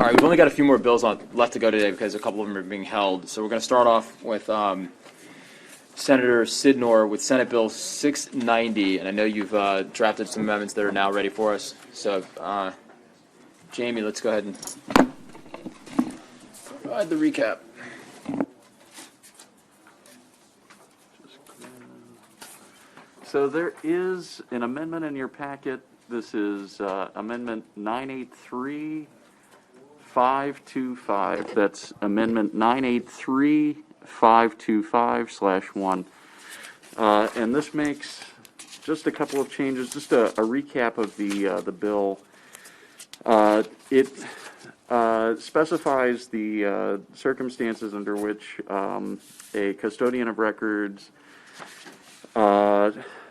All right, we've only got a few more bills left to go today because a couple of them are being held. So we're going to start off with Senator Sidnor with Senate Bill 690, and I know you've drafted some amendments that are now ready for us. So, Jamie, let's go ahead and provide the recap. So there is an amendment in your packet. This is Amendment 983-525. That's Amendment 983-525/1. And this makes just a couple of changes, just a recap of the bill. It specifies the circumstances under which a custodian of records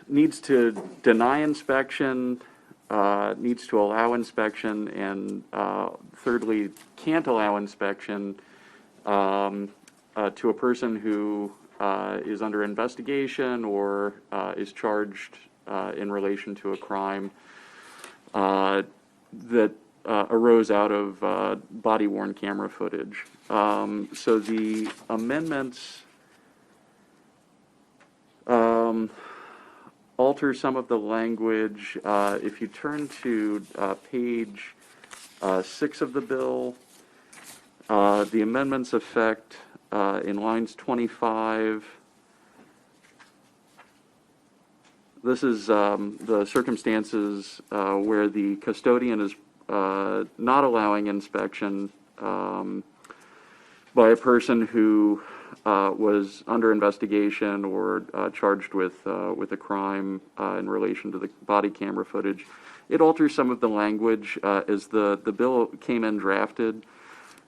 needs to deny inspection, needs to allow inspection, and thirdly, can't allow inspection to a person who is under investigation or is charged in relation to a crime that arose out of body-worn camera footage. So the amendments alter some of the language. If you turn to page 6 of the bill, the amendments affect in lines 25. This is the circumstances where the custodian is not allowing inspection by a person who was under investigation or charged with a crime in relation to the body camera footage. It alters some of the language as the bill came in drafted.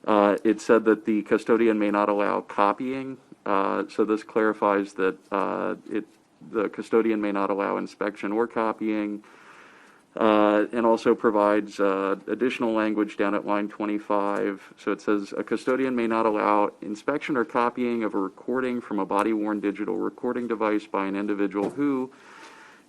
It said that the custodian may not allow copying, so this clarifies that the custodian may not allow inspection or copying, and also provides additional language down at line 25. So it says, a custodian may not allow inspection or copying of a recording from a body-worn digital recording device by an individual who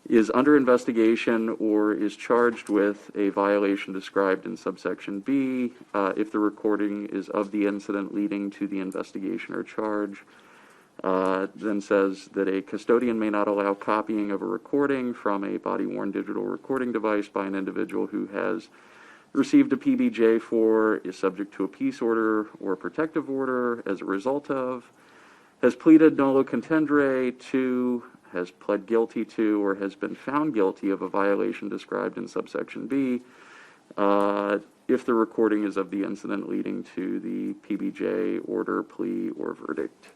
is under investigation or is charged with a violation described in subsection B, if the recording is of the incident leading to the investigation or charge. Then says that a custodian may not allow copying of a recording from a body-worn digital recording device by an individual who has received a PBJ for, is subject to a peace order or a protective order as a result of, has pleaded nolo contendere to, has pled guilty to, or has been found guilty of a violation described in subsection B, if the recording is of the incident leading to the PBJ order, plea, or verdict.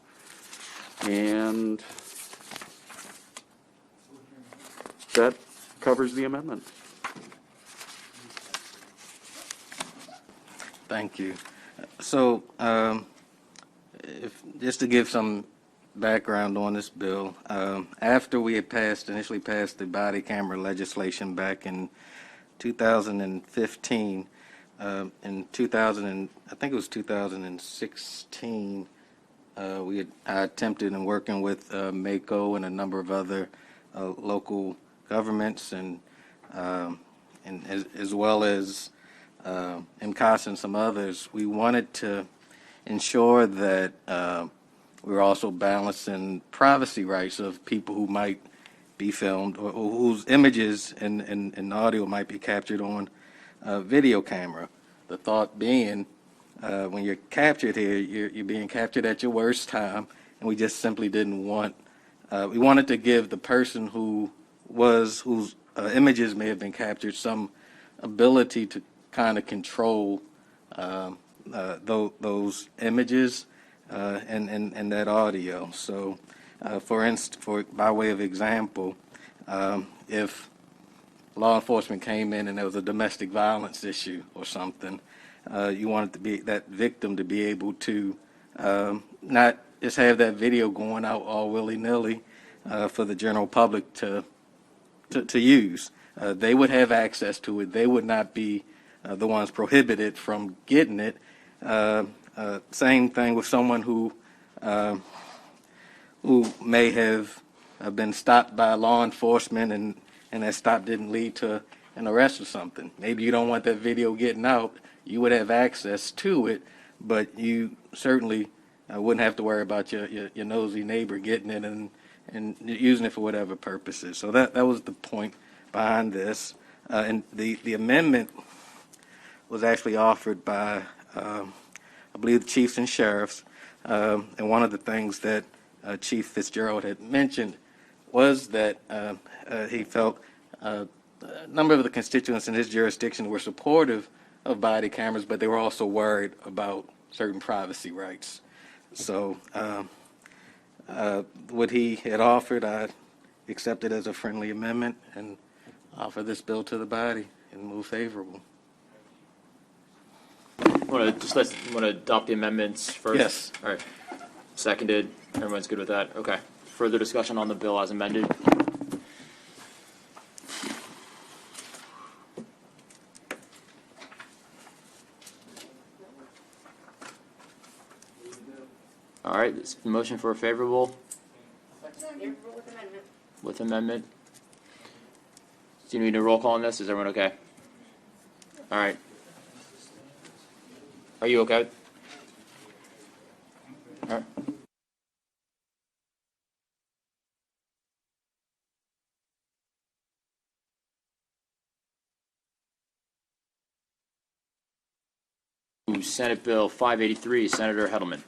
And that covers the amendment. Thank you. So, just to give some background on this bill, after we had initially passed the body camera legislation back in 2015, I think it was 2016. I attempted in working with MACO and a number of other local governments and as well as MCAS and some others, we wanted to ensure that we were also balancing privacy rights of people who might be filmed or whose images and audio might be captured on a video camera. The thought being, when you're captured here, you're being captured at your worst time, and we just simply didn't want. We wanted to give the person whose images may have been captured some ability to kind of control those images and that audio. So, by way of example, if law enforcement came in and there was a domestic violence issue or something, you wanted that victim to be able to not just have that video going out all willy-nilly for the general public to use. They would have access to it. They would not be the ones prohibited from getting it. Same thing with someone who may have been stopped by law enforcement and that stop didn't lead to an arrest or something. Maybe you don't want that video getting out. You would have access to it, but you certainly wouldn't have to worry about your nosy neighbor getting it and using it for whatever purposes. So that was the point behind this. And the amendment was actually offered by, I believe, the chiefs and sheriffs. And one of the things that Chief Fitzgerald had mentioned was that he felt a number of the constituents in his jurisdiction were supportive of body cameras, but they were also worried about certain privacy rights. So what he had offered, I accepted as a friendly amendment and offer this bill to the body and move favorable. Want to adopt the amendments first? Yes. All right. Seconded. Everyone's good with that? Okay. Further discussion on the bill as amended? All right. This motion for a favorable? Favorable with amendment. With amendment. Do you need a roll call on this? Is everyone okay? All right. Are you okay? All right. Senate Bill 583, Senator Heddleman.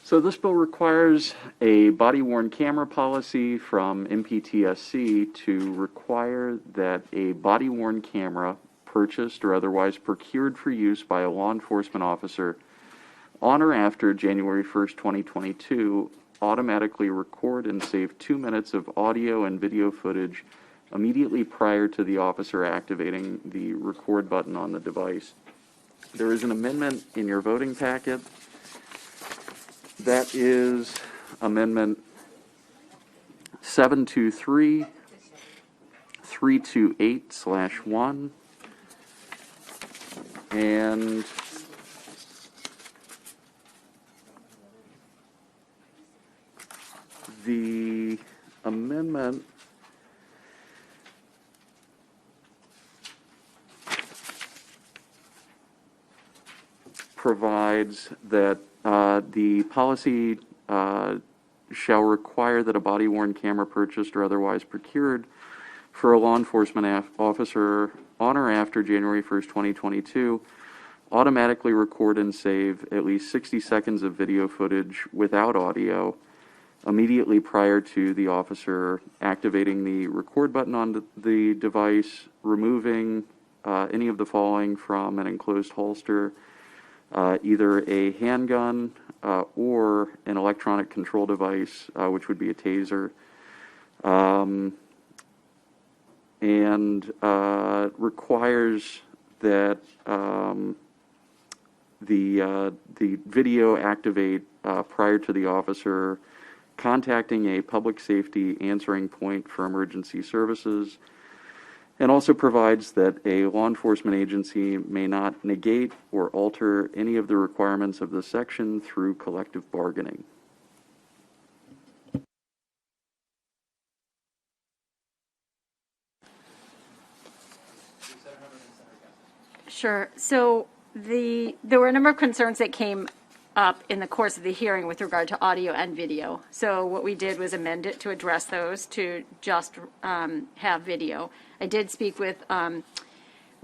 So this bill requires a body-worn camera policy from MPTSC to require that a body-worn camera purchased or otherwise procured for use by a law enforcement officer on or after January 1st, 2022, automatically record and save 2 minutes of audio and video footage immediately prior to the officer activating the record button on the device. There is an amendment in your voting packet. That is Amendment 723 328/1, and the amendment provides that the policy shall require that a body-worn camera purchased or otherwise procured for a law enforcement officer on or after January 1st, 2022, automatically record and save at least 60 seconds of video footage without audio immediately prior to the officer activating the record button on the device, removing any of the following from an enclosed holster, either a handgun or an electronic control device, which would be a taser, and requires that the video activate prior to the officer contacting a public safety answering point for emergency services, and also provides that a law enforcement agency may not negate or alter any of the requirements of this section through collective bargaining. Sure. So there were a number of concerns that came up in the course of the hearing with regard to audio and video. So what we did was amend it to address those to just have video. I did speak with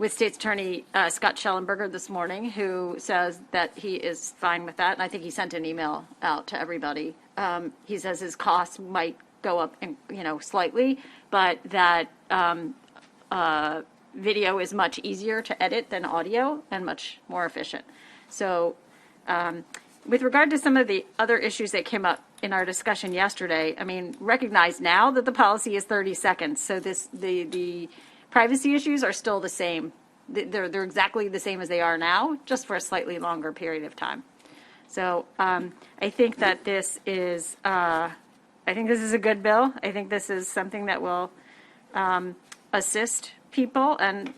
State's Attorney Scott Schellenberger this morning, who says that he is fine with that, and I think he sent an email out to everybody. He says his costs might go up, slightly, but that video is much easier to edit than audio and much more efficient. So with regard to some of the other issues that came up in our discussion yesterday, recognize now that the policy is 30 seconds. So the privacy issues are still the same They're exactly the same as they are now, just for a slightly longer period of time. So I think that this is a good bill. I think this is something that will assist people and,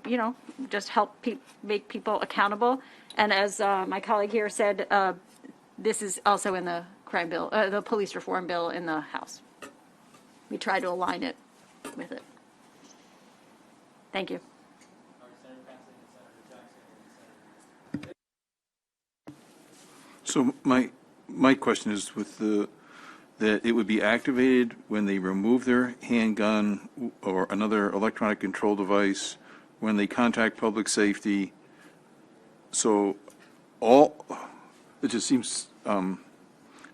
just help make people accountable. And as my colleague here said, this is also in the crime bill, the police reform bill in the House. We try to align it with it. Thank you. So my question is that it would be activated when they remove their handgun or another electronic control device, when they contact public safety. So it just seems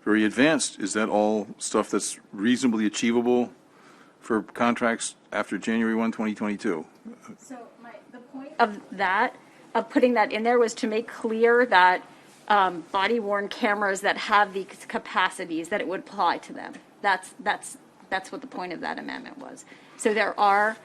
very advanced. Is that all stuff that's reasonably achievable for contracts after January 1, 2022? So the point of putting that in there was to make clear that body-worn cameras that have these capacities, that it would apply to them. That's what the point of that amendment was. So there are,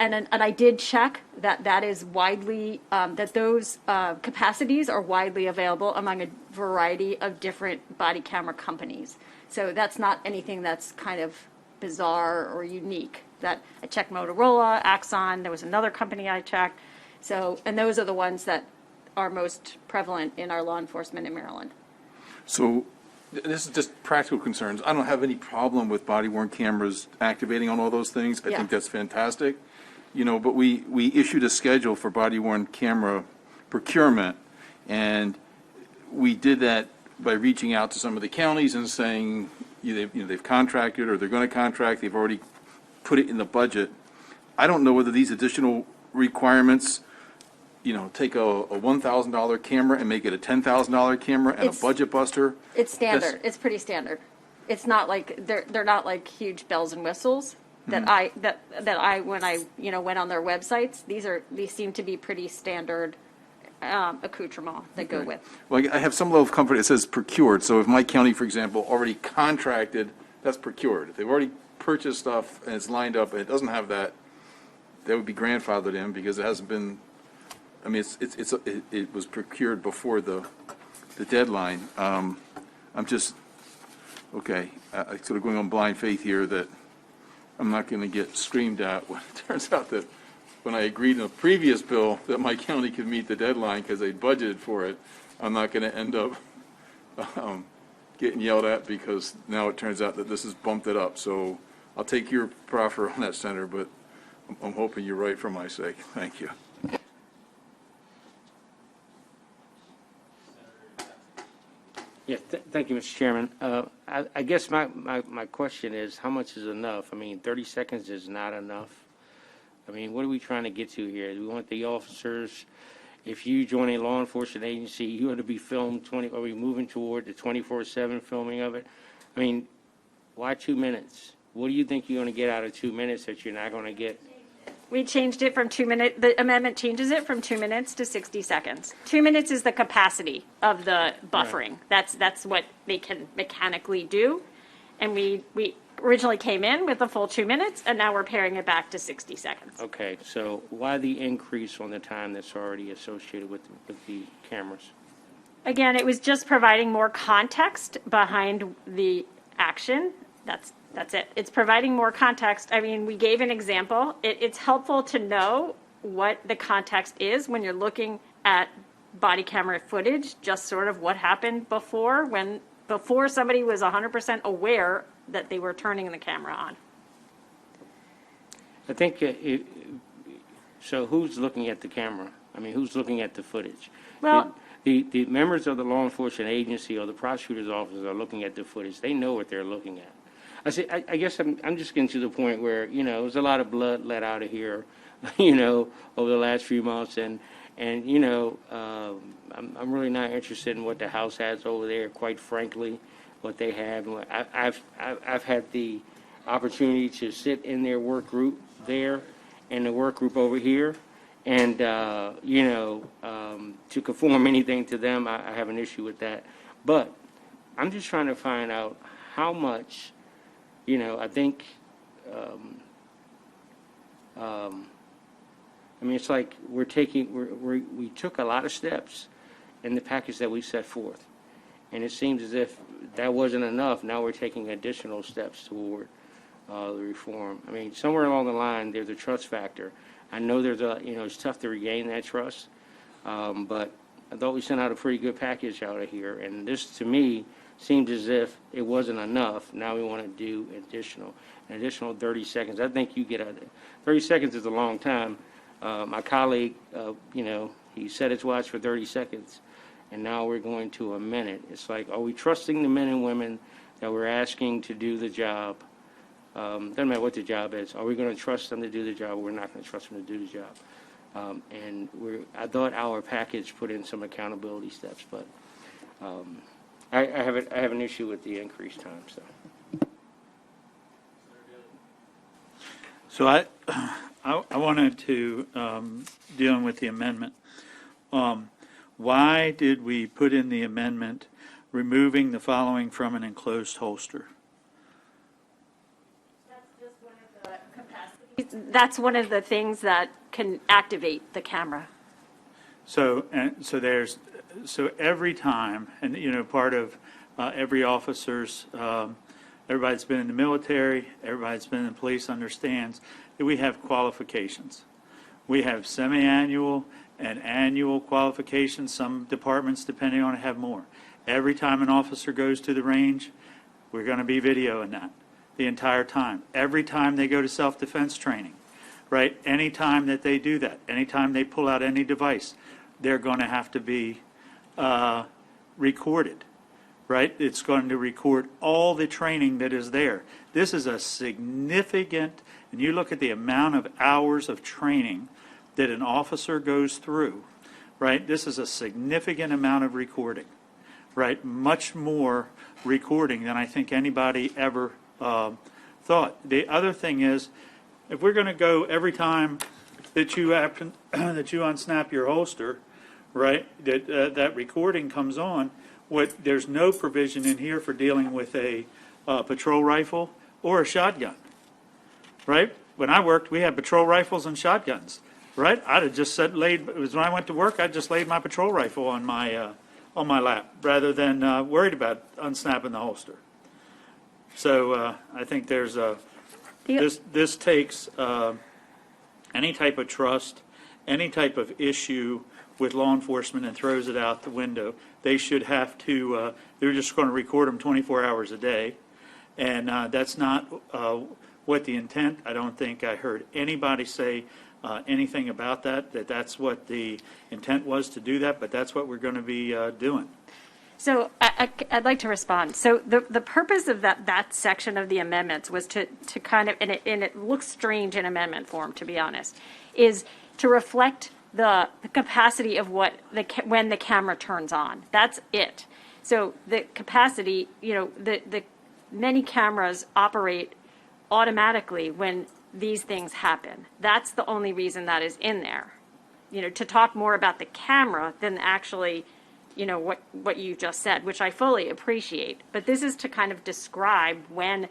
and I did check that is widely, that those capacities are widely available among a variety of different body camera companies. So that's not anything that's kind of bizarre or unique. That I checked Motorola, Axon, there was another company I checked. So, and those are the ones that are most prevalent in our law enforcement in Maryland. So this is just practical concerns. I don't have any problem with body-worn cameras activating on all those things. I think that's fantastic. But we issued a schedule for body-worn camera procurement, and we did that by reaching out to some of the counties and saying, they've contracted or they're going to contract. They've already put it in the budget. I don't know whether these additional requirements, take a $1,000 camera and make it a $10,000 camera and a budget buster. It's standard. It's pretty standard. It's not like they're not like huge bells and whistles that I when I went on their websites. These seem to be pretty standard accoutrement that go with. Well, I have some level of comfort. It says procured. So if my county, for example, already contracted, that's procured. If they've already purchased stuff and it's lined up and it doesn't have that, that would be grandfathered in because it hasn't been. I mean, it was procured before the deadline. I'm just okay. I sort of going on blind faith here that I'm not going to get screamed at when it turns out that when I agreed in a previous bill that my county could meet the deadline because they budgeted for it, I'm not going to end up getting yelled at because now it turns out that this has bumped it up. So I'll take your proffer on that, Senator, but I'm hoping you're right for my sake. Thank you. Yeah, thank you, Mr. Chairman. I guess my question is, how much is enough? I mean, 30 seconds is not enough. I mean, what are we trying to get to here? Do we want the officers, if you join a law enforcement agency, you ought to be filmed 20, are we moving toward the 24/7 filming of it? I mean, why 2 minutes? What do you think you're going to get out of 2 minutes that you're not going to get? We changed it from 2 minutes, the amendment changes it from 2 minutes to 60 seconds. 2 minutes is the capacity of the buffering. Right. That's what they can mechanically do. And we originally came in with the full 2 minutes, and now we're paring it back to 60 seconds. Okay, so why the increase on the time that's already associated with the cameras? Again, it was just providing more context behind the action. That's it. It's providing more context. I mean, we gave an example. It's helpful to know what the context is when you're looking at body camera footage, just sort of what happened before somebody was 100% aware that they were turning the camera on. I think, so who's looking at the camera? I mean, who's looking at the footage? Well, the members of the law enforcement agency or the prosecutor's office are looking at the footage. They know what they're looking at. I guess I'm just getting to the point where, there's a lot of blood let out of here, over the last few months. And I'm really not interested in what the House has over there, quite frankly, what they have. I've had the opportunity to sit in their work group there and the work group over here. And, to conform anything to them, I have an issue with that. But I'm just trying to find out how much, I think I mean, it's like we took a lot of steps in the package that we set forth. And it seems as if that wasn't enough. Now we're taking additional steps toward the reform. I mean, somewhere along the line, there's a trust factor. I know it's tough to regain that trust, but I thought we sent out a pretty good package out of here. And this, to me, seems as if it wasn't enough. Now we want to do an additional 30 seconds. I think 30 seconds is a long time. My colleague, he set his watch for 30 seconds, and now we're going to a minute. It's like, are we trusting the men and women that we're asking to do the job? Doesn't matter what the job is. Are we going to trust them to do the job, or we're not going to trust them to do the job? I thought our package put in some accountability steps, but I have an issue with the increased time. So I wanted to, dealing with the amendment, why did we put in the amendment removing the following from an enclosed holster? That's one of the things that can activate the camera. So every time, and part of every officer's, everybody that's been in the military, everybody that's been in the police understands that we have qualifications. We have semi-annual and annual qualifications. Some departments, depending on it, have more. Every time an officer goes to the range, we're going to be videoing that the entire time. Every time they go to self-defense training, right? Any time that they do that, anytime they pull out any device, they're going to have to be recorded, right? It's going to record all the training that is there. This is a significant, and you look at the amount of hours of training that an officer goes through, right? This is a significant amount of recording, right? Much more recording than I think anybody ever thought. The other thing is, if we're going to go every time that you unsnap your holster, right, that recording comes on, there's no provision in here for dealing with a patrol rifle or a shotgun, right? When I worked, we had patrol rifles and shotguns, right? I'd have just when I went to work, I just laid my patrol rifle on my lap rather than worried about unsnapping the holster. So I think this takes any type of trust, any type of issue with law enforcement and throws it out the window. They should have to, they're just going to record them 24 hours a day. And that's not what the intent, I don't think I heard anybody say anything about that's what the intent was to do that, but that's what we're going to be doing. So I'd like to respond. So the purpose of that section of the amendments was to kind of, and it looks strange in amendment form, to be honest, is to reflect the capacity of when the camera turns on. That's it. So the capacity, the many cameras operate automatically when these things happen. That's the only reason that is in there. To talk more about the camera than actually what you just said, which I fully appreciate. But this is to kind of describe when,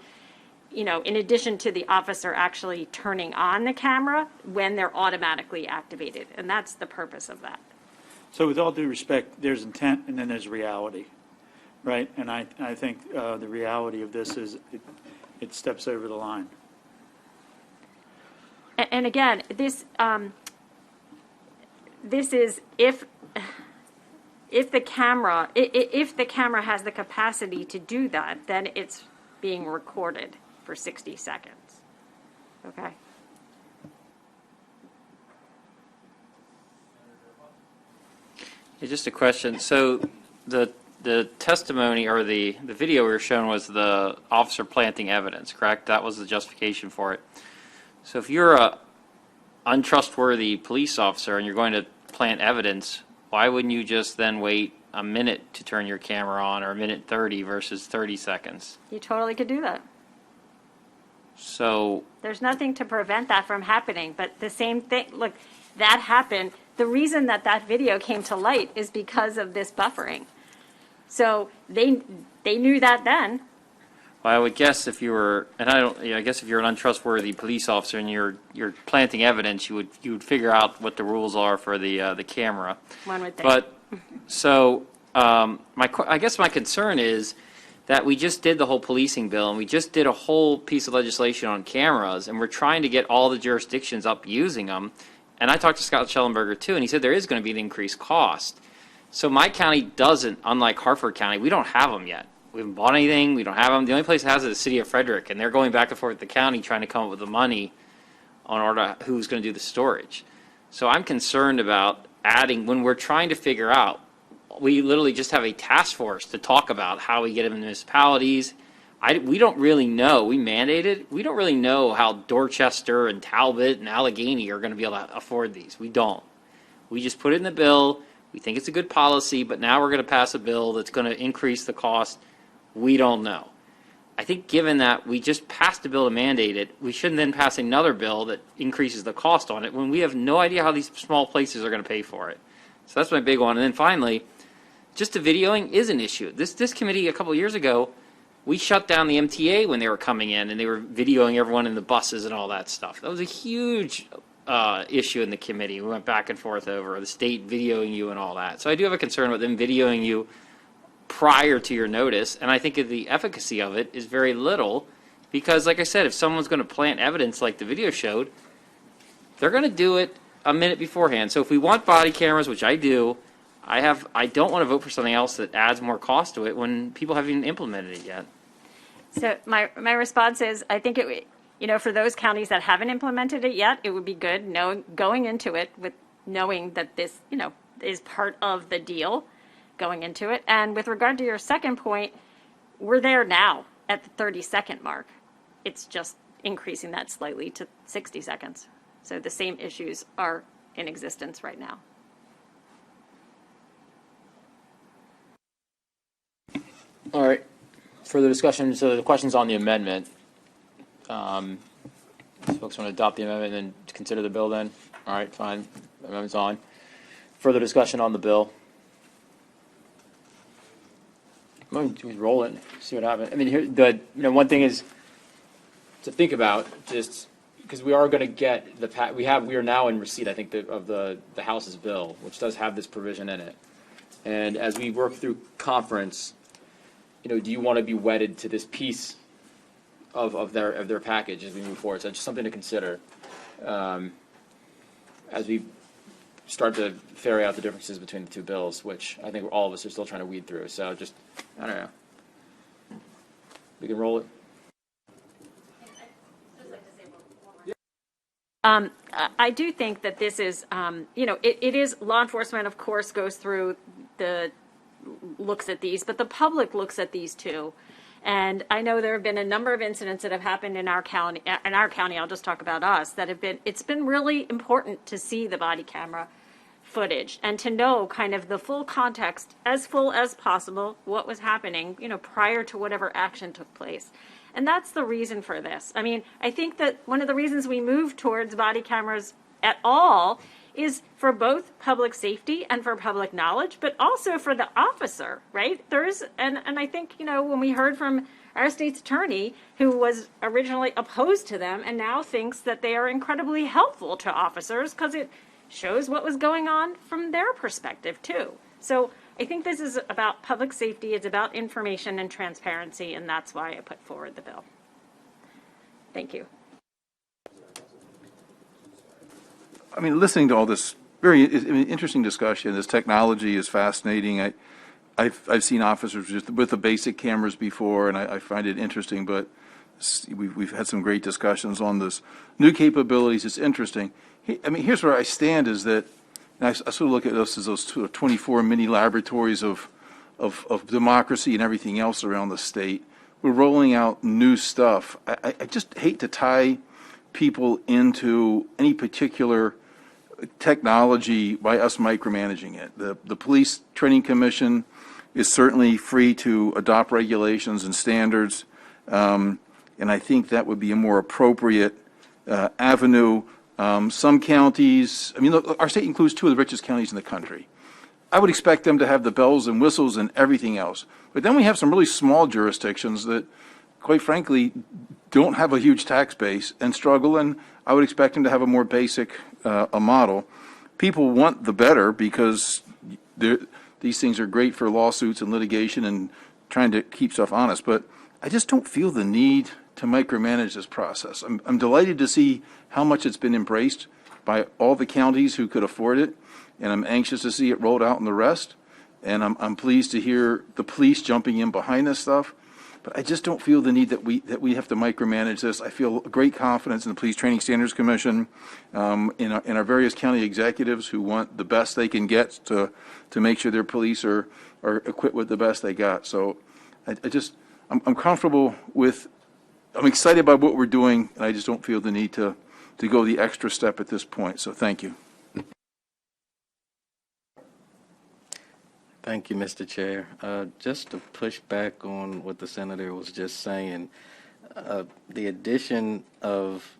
in addition to the officer actually turning on the camera, when they're automatically activated. And that's the purpose of that. So with all due respect, there's intent and then there's reality, right? And I think the reality of this is it steps over the line. And again, this is if the camera has the capacity to do that, then it's being recorded for 60 seconds. Okay. Yeah, just a question. So the testimony or the video we were shown was the officer planting evidence, correct? That was the justification for it. So if you're a untrustworthy police officer and you're going to plant evidence, why wouldn't you just then wait a minute to turn your camera on, or a minute 30 versus 30 seconds? You totally could do that. So there's nothing to prevent that from happening, but the same thing, look, that happened. The reason that video came to light is because of this buffering. So they knew that then. Well, I would guess if you were, and I don't, I guess if you're an untrustworthy police officer and you're planting evidence, you would figure out what the rules are for the camera. One would think. But so I guess my concern is that we just did the whole policing bill and we just did a whole piece of legislation on cameras, and we're trying to get all the jurisdictions up using them. And I talked to Scott Schellenberger too, and he said there is going to be an increased cost. So my county doesn't, unlike Hartford County, we don't have them yet. We haven't bought anything. We don't have them. The only place that has it is the city of Frederick, and they're going back and forth with the county trying to come up with the money on order who's going to do the storage. So I'm concerned about adding, when we're trying to figure out, we literally just have a task force to talk about how we get them in municipalities. We don't really know. We mandated. We don't really know how Dorchester and Talbot and Allegheny are going to be able to afford these. We don't. We just put it in the bill. We think it's a good policy, but now we're going to pass a bill that's going to increase the cost. We don't know. I think given that we just passed a bill to mandate it, we shouldn't then pass another bill that increases the cost on it when we have no idea how these small places are going to pay for it. So that's my big one. And then finally, just the videoing is an issue. This committee a couple of years ago, we shut down the MTA when they were coming in and they were videoing everyone in the buses and all that stuff. That was a huge issue in the committee. We went back and forth over the state videoing you and all that. So I do have a concern with them videoing you prior to your notice, and I think the efficacy of it is very little because, like I said, if someone's going to plant evidence like the video showed, they're going to do it a minute beforehand. So if we want body cameras, which I do, I don't want to vote for something else that adds more cost to it when people haven't even implemented it yet. So my response is, I think for those counties that haven't implemented it yet, it would be good going into it with knowing that this, is part of the deal going into it. And with regard to your second point, we're there now at the 30-second mark. It's just increasing that slightly to 60 seconds. So the same issues are in existence right now. All right. Further discussion. So the question's on the amendment. Folks want to adopt the amendment and then consider the bill then? All right, fine. Amendment's on. Further discussion on the bill. I'm going to roll it, see what happens. I mean, here one thing is to think about, just because we are going to get we are now in receipt, I think, of the House's bill, which does have this provision in it. And as we work through conference, do you want to be wedded to this piece of their package as we move forward? So it's just something to consider as we start to ferry out the differences between the two bills, which I think all of us are still trying to weed through. So just, I don't know. We can roll it. I do think that this is, it is law enforcement, of course, goes through looks at these, but the public looks at these too. And I know there have been a number of incidents that have happened in our county. I'll just talk about us, it's been really important to see the body camera footage and to know kind of the full context, as full as possible, what was happening, prior to whatever action took place. And that's the reason for this. I mean, I think that one of the reasons we move towards body cameras at all is for both public safety and for public knowledge, but also for the officer, right? And I think, when we heard from our state's attorney, who was originally opposed to them and now thinks that they are incredibly helpful to officers because it shows what was going on from their perspective too. So I think this is about public safety, it's about information and transparency, and that's why I put forward the bill. Thank you. I mean, listening to all this very interesting discussion, this technology is fascinating. I've seen officers just with the basic cameras before, and I find it interesting, but we've had some great discussions on this. New capabilities, it's interesting. I mean, here's where I stand is that, and I sort of look at us as those 24 mini laboratories of democracy and everything else around the state. We're rolling out new stuff. I just hate to tie people into any particular technology by us micromanaging it. The Police Training Commission is certainly free to adopt regulations and standards, and I think that would be a more appropriate avenue. Some counties, I mean, look, our state includes 2 of the richest counties in the country. I would expect them to have the bells and whistles and everything else. But then we have some really small jurisdictions that quite frankly, don't have a huge tax base and struggle, and I would expect them to have a more basic a model. People want the better because these things are great for lawsuits and litigation and trying to keep stuff honest, but I just don't feel the need to micromanage this process. I'm delighted to see how much it's been embraced by all the counties who could afford it, and I'm anxious to see it rolled out in the rest. And I'm pleased to hear the police jumping in behind this stuff, but I just don't feel the need that we have to micromanage this. I feel great confidence in the Police Training Standards Commission, in our various county executives who want the best they can get to make sure their police are equipped with the best they got. So I'm comfortable with. I'm excited by what we're doing, and I just don't feel the need to go the extra step at this point. So thank you. Thank you, Mr. Chair. Just to push back on what the senator was just saying, the addition of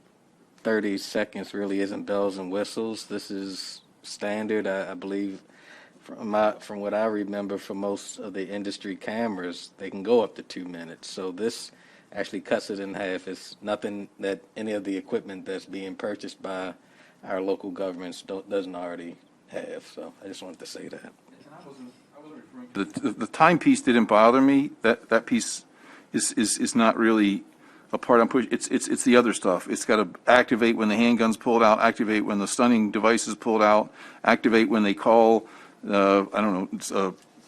30 seconds really isn't bells and whistles. This is standard, I believe, from what I remember for most of the industry cameras, they can go up to 2 minutes. So this actually cuts it in half. It's nothing that any of the equipment that's being purchased by our local governments doesn't already have. So I just wanted to say that. The time piece didn't bother me. That piece is not really a part I'm pushing. It's the other stuff. It's got to activate when the handgun's pulled out, activate when the stunning device is pulled out, activate when they call,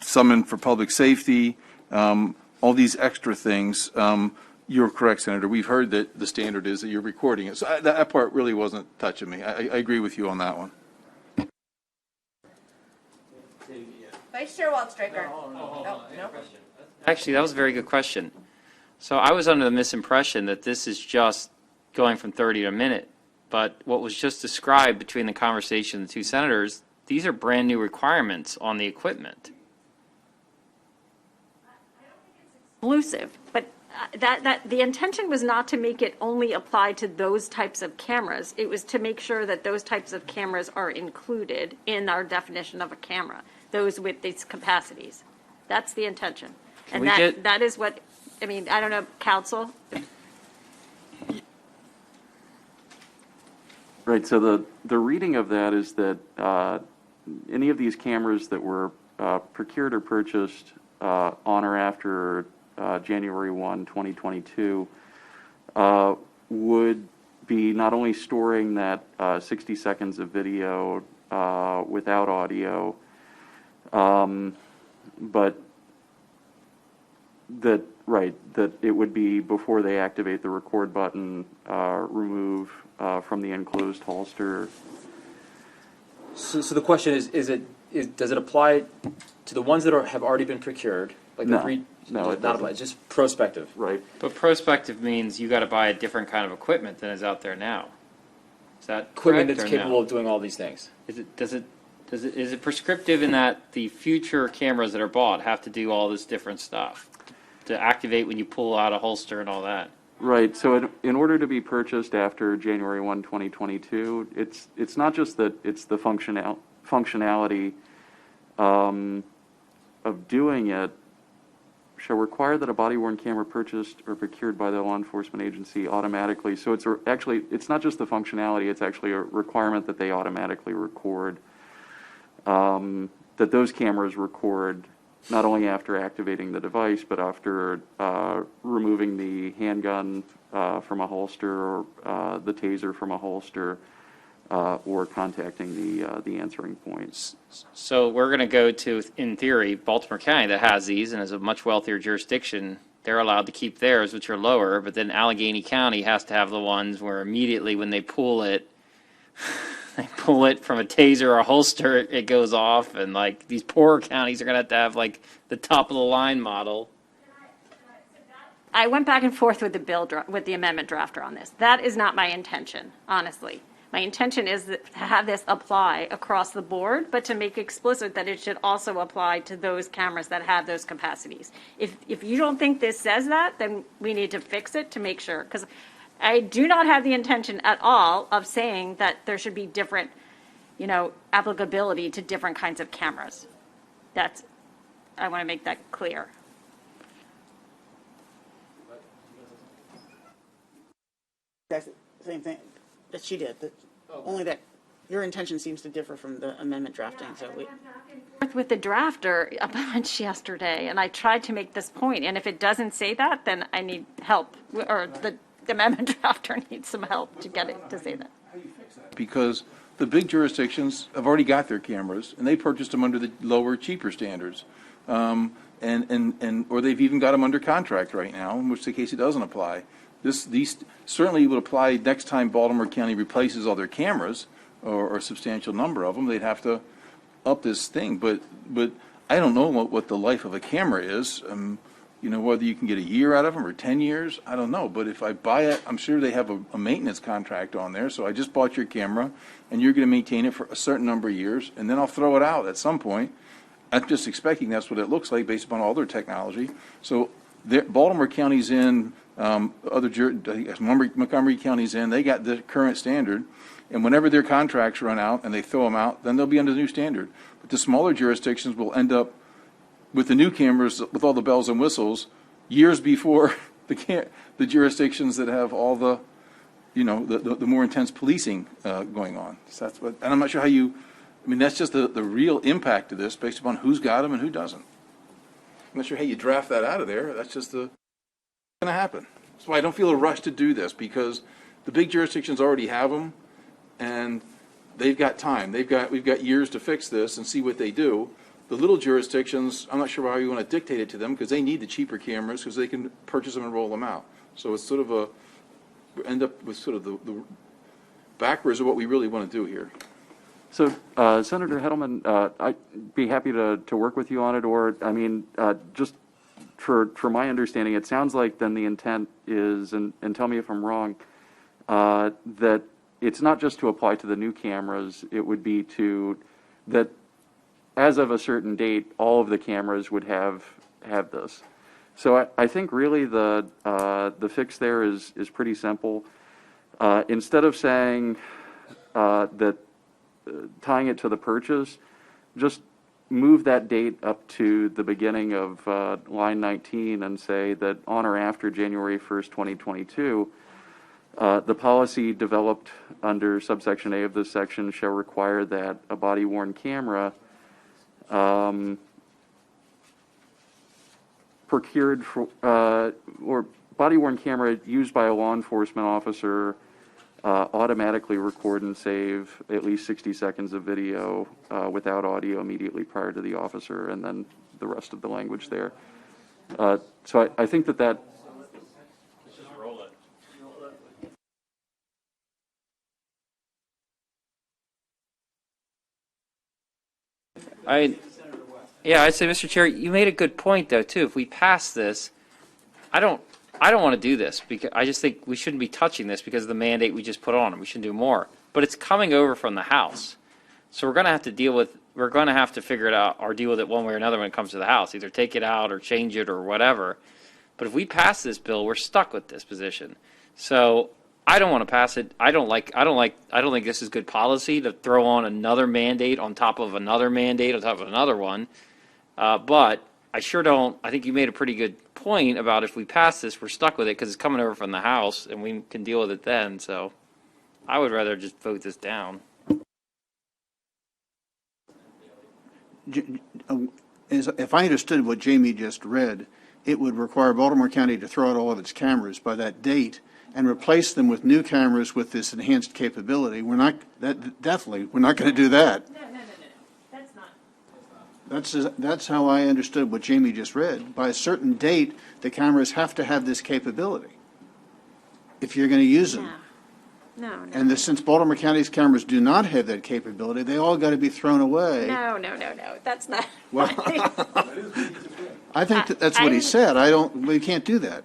summon for public safety, all these extra things. You're correct, Senator. We've heard that the standard is that you're recording it. So that part really wasn't touching me. I agree with you on that one. Vice Chair Waldstreicher. No. Actually, that was a very good question. So I was under the misimpression that this is just going from 30 to a minute. But what was just described between the conversation of the two senators, these are brand new requirements on the equipment. Exclusive, but that the intention was not to make it only apply to those types of cameras. It was to make sure that those types of cameras are included in our definition of a camera, those with these capacities. That's the intention. And that is what, I mean, I don't know, counsel? Right, so the reading of that is that any of these cameras that were procured or purchased on or after January 1, 2022, would be not only storing that 60 seconds of video without audio, but that it would be, before they activate the record button, remove from the enclosed holster. So the question is does it apply to the ones that have already been procured? Like No. No, it not doesn't. apply. It's just prospective. Right. But prospective means you got to buy a different kind of equipment than is out there now. Is that Equipment correct that's or capable no? of doing all these things. Is it prescriptive in that the future cameras that are bought have to do all this different stuff to activate when you pull out a holster and all that? Right. So in order to be purchased after January 1, 2022, it's not just that it's the functionality of doing it shall require that a body-worn camera purchased or procured by the law enforcement agency automatically. So it's not just the functionality, it's actually a requirement that they automatically record, that those cameras record not only after activating the device, but after removing the handgun from a holster or the taser from a holster, or contacting the answering points. So we're going to go to, in theory, Baltimore County that has these and is a much wealthier jurisdiction. They're allowed to keep theirs, which are lower, but then Allegheny County has to have the ones where immediately when they pull it from a taser or a holster, it goes off, and like these poorer counties are going to have like the top of the line model. I went back and forth with with the amendment drafter on this. That is not my intention, honestly. My intention is to have this apply across the board, but to make explicit that it should also apply to those cameras that have those capacities. If you don't think this says that, then we need to fix it to make sure. Because I do not have the intention at all of saying that there should be different, applicability to different kinds of cameras. I want to make that clear. That's the same thing that she did, only that your intention seems to differ from the amendment drafting, so we. With the drafter a bunch yesterday, and I tried to make this point, and if it doesn't say that, then I need help, or the amendment drafter needs some help to get it to say that. Because the big jurisdictions have already got their cameras, and they purchased them under the lower, cheaper standards. Or they've even got them under contract right now, in which the case it doesn't apply. These certainly would apply next time Baltimore County replaces all their cameras, or a substantial number of them. They'd have to up this thing, but I don't know what the life of a camera is. Whether you can get a year out of them or 10 years, I don't know. But if I buy it, I'm sure they have a maintenance contract on there. So I just bought your camera, and you're going to maintain it for a certain number of years, and then I'll throw it out at some point. I'm just expecting that's what it looks like based upon all their technology. So Baltimore County's in, Montgomery County's in. They got the current standard. And whenever their contracts run out and they throw them out, then they'll be under the new standard. But the smaller jurisdictions will end up with the new cameras with all the bells and whistles years before the jurisdictions that have all the more intense policing going on. So and I'm not sure how that's just the real impact of this based upon who's got them and who doesn't. I'm not sure how you draft that out of there. That's just going to happen. That's why I don't feel a rush to do this, because the big jurisdictions already have them. And they've got time. We've got years to fix this and see what they do. The little jurisdictions, I'm not sure why you want to dictate it to them, because they need the cheaper cameras because they can purchase them and roll them out. So it's sort of end up with sort of the backwards of what we really want to do here. So, Senator Hedelman, I'd be happy to work with you on it, or, just for my understanding, it sounds like then the intent is, and tell me if I'm wrong, that it's not just to apply to the new cameras, it would be that as of a certain date, all of the cameras would have this. So I think really the fix there is pretty simple. Instead of saying that tying it to the purchase, just move that date up to the beginning of line 19 and say that on or after January 1st, 2022, the policy developed under subsection A of this section shall require that a body-worn camera procured for, or body-worn camera used by a law enforcement officer automatically record and save at least 60 seconds of video without audio immediately prior to the officer, and then the rest of the language there. So I think that I'd say, Mr. Chair, you made a good point, though, too. If we pass this, I don't want to do this, because I just think we shouldn't be touching this because of the mandate we just put on it. We shouldn't do more. But it's coming over from the House. So we're going to have to figure it out or deal with it one way or another when it comes to the House. Either take it out or change it or whatever. But if we pass this bill, we're stuck with this position. So I don't want to pass it. I don't think this is good policy to throw on another mandate on top of another mandate on top of another one. But I sure don't. I think you made a pretty good point about if we pass this, we're stuck with it because it's coming over from the House and we can deal with it then. So I would rather just vote this down. If I understood what Jamie just read, it would require Baltimore County to throw out all of its cameras by that date and replace them with new cameras with this enhanced capability. We're not going to do that. No, that's not. That's how I understood what Jamie just read. By a certain date, the cameras have to have this capability if you're going to use them. No. And since Baltimore County's cameras do not have that capability, they all got to be thrown away. No. That's not. Well, I think that's what he said. We can't do that.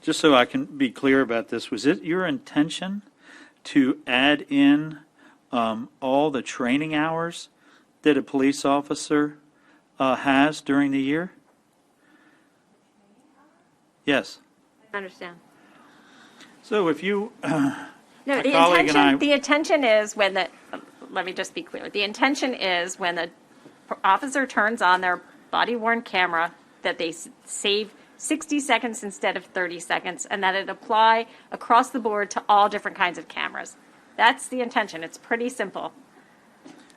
Just so I can be clear about this, was it your intention to add in all the training hours that a police officer has during the year? Yes. I understand. So if you, No, the intention is when let me just be clear. The intention is when the officer turns on their body-worn camera, that they save 60 seconds instead of 30 seconds, and that it apply across the board to all different kinds of cameras. That's the intention. It's pretty simple.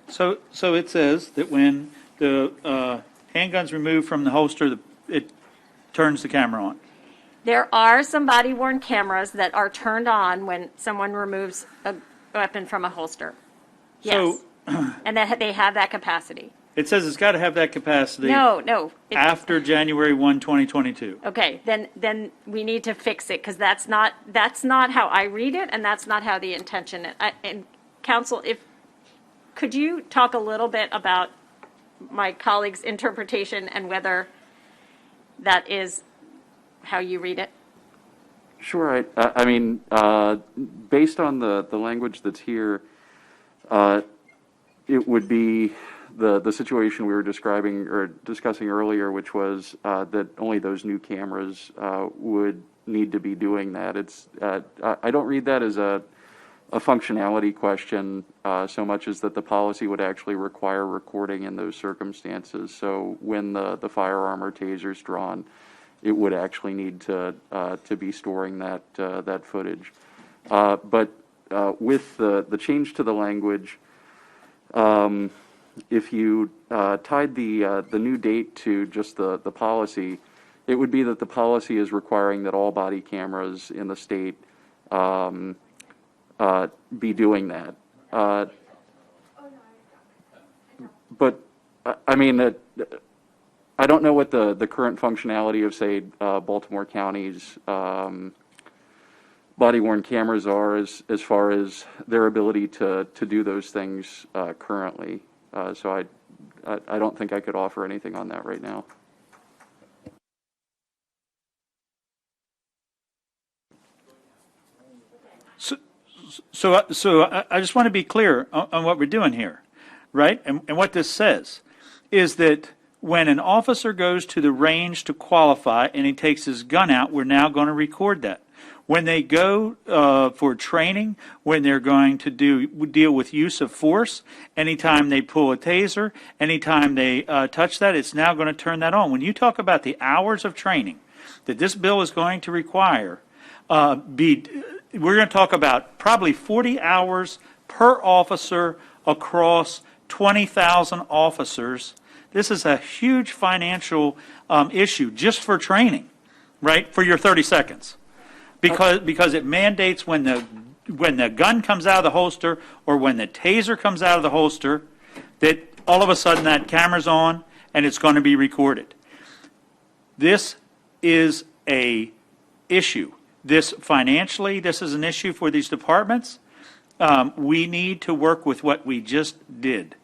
So it says that when the handgun's removed from the holster, it turns the camera on. There are some body-worn cameras that are turned on when someone removes a weapon from a holster. Yes. And that they have that capacity. It says it's got to have that capacity. No. After January 1, 2022. Okay, then we need to fix it, because that's not how I read it, and that's not how the intention. And counsel, could you talk a little bit about my colleague's interpretation and whether that is how you read it? Sure. I mean, based on the language that's here, it would be the situation we were describing or discussing earlier, which was that only those new cameras would need to be doing that. It's I don't read that as a functionality question so much as that the policy would actually require recording in those circumstances. So when the firearm or taser's drawn, it would actually need to be storing that footage. But with the change to the language, if you tied the new date to just the policy, it would be that the policy is requiring that all body cameras in the state be doing that. But I mean, I don't know what the current functionality of, say, Baltimore County's body-worn cameras are as far as their ability to do those things currently. So I don't think I could offer anything on that right now. So I just want to be clear on what we're doing here, right? And what this says is that when an officer goes to the range to qualify and he takes his gun out, we're now going to record that. When they go for training, when they're going to deal with use of force, anytime they pull a taser, anytime they touch that, it's now going to turn that on. When you talk about the hours of training that this bill is going to require, we're going to talk about probably 40 hours per officer across 20,000 officers. This is a huge financial issue just for training, right, for your 30 seconds. Because it mandates when the gun comes out of the holster or when the taser comes out of the holster that all of a sudden that camera's on and it's going to be recorded. This is a issue. This is an issue for these departments. We need to work with what we just did.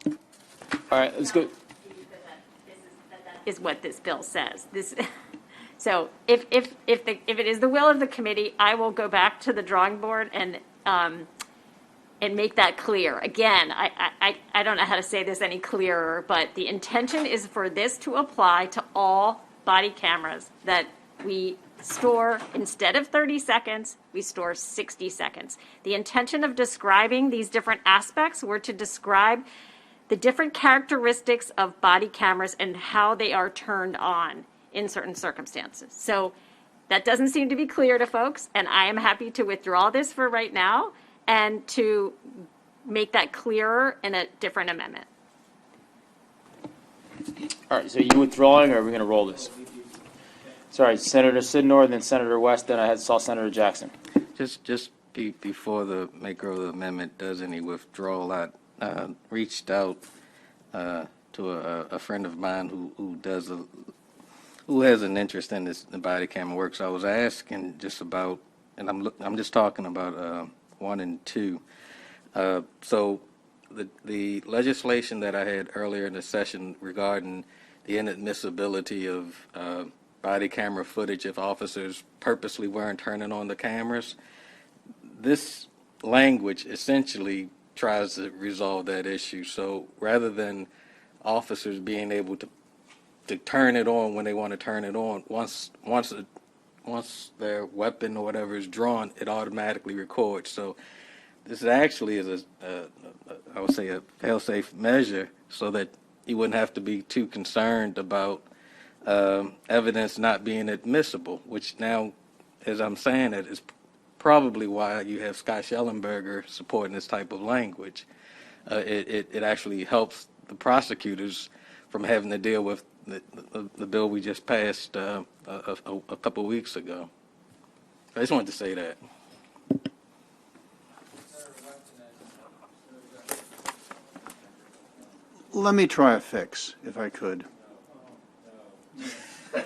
All right, let's go. Is what this bill says. So if it is the will of the committee, I will go back to the drawing board and make that clear. Again, I don't know how to say this any clearer, but the intention is for this to apply to all body cameras, that we store, instead of 30 seconds, we store 60 seconds. The intention of describing these different aspects were to describe the different characteristics of body cameras and how they are turned on in certain circumstances. So that doesn't seem to be clear to folks, and I am happy to withdraw this for right now and to make that clearer in a different amendment. All right, so you withdrawing, or are we going to roll this? Sorry, Senator Sidnor, then Senator West, then I saw Senator Jackson. Just before the maker of the amendment does any withdrawal, I reached out to a friend of mine who has an interest in this, the body camera work. So I was asking just about, and I'm just talking about 1 and 2. So the legislation that I had earlier in the session regarding the inadmissibility of body camera footage if officers purposely weren't turning on the cameras, this language essentially tries to resolve that issue. So rather than officers being able to turn it on when they want to turn it on, once their weapon or whatever is drawn, it automatically records. So this actually is I would say a fail-safe measure so that you wouldn't have to be too concerned about evidence not being admissible, which now, as I'm saying it, is probably why you have Scott Schellenberger supporting this type of language. It actually helps the prosecutors from having to deal with the bill we just passed a couple of weeks ago. I just wanted to say that. Let me try a fix, if I could.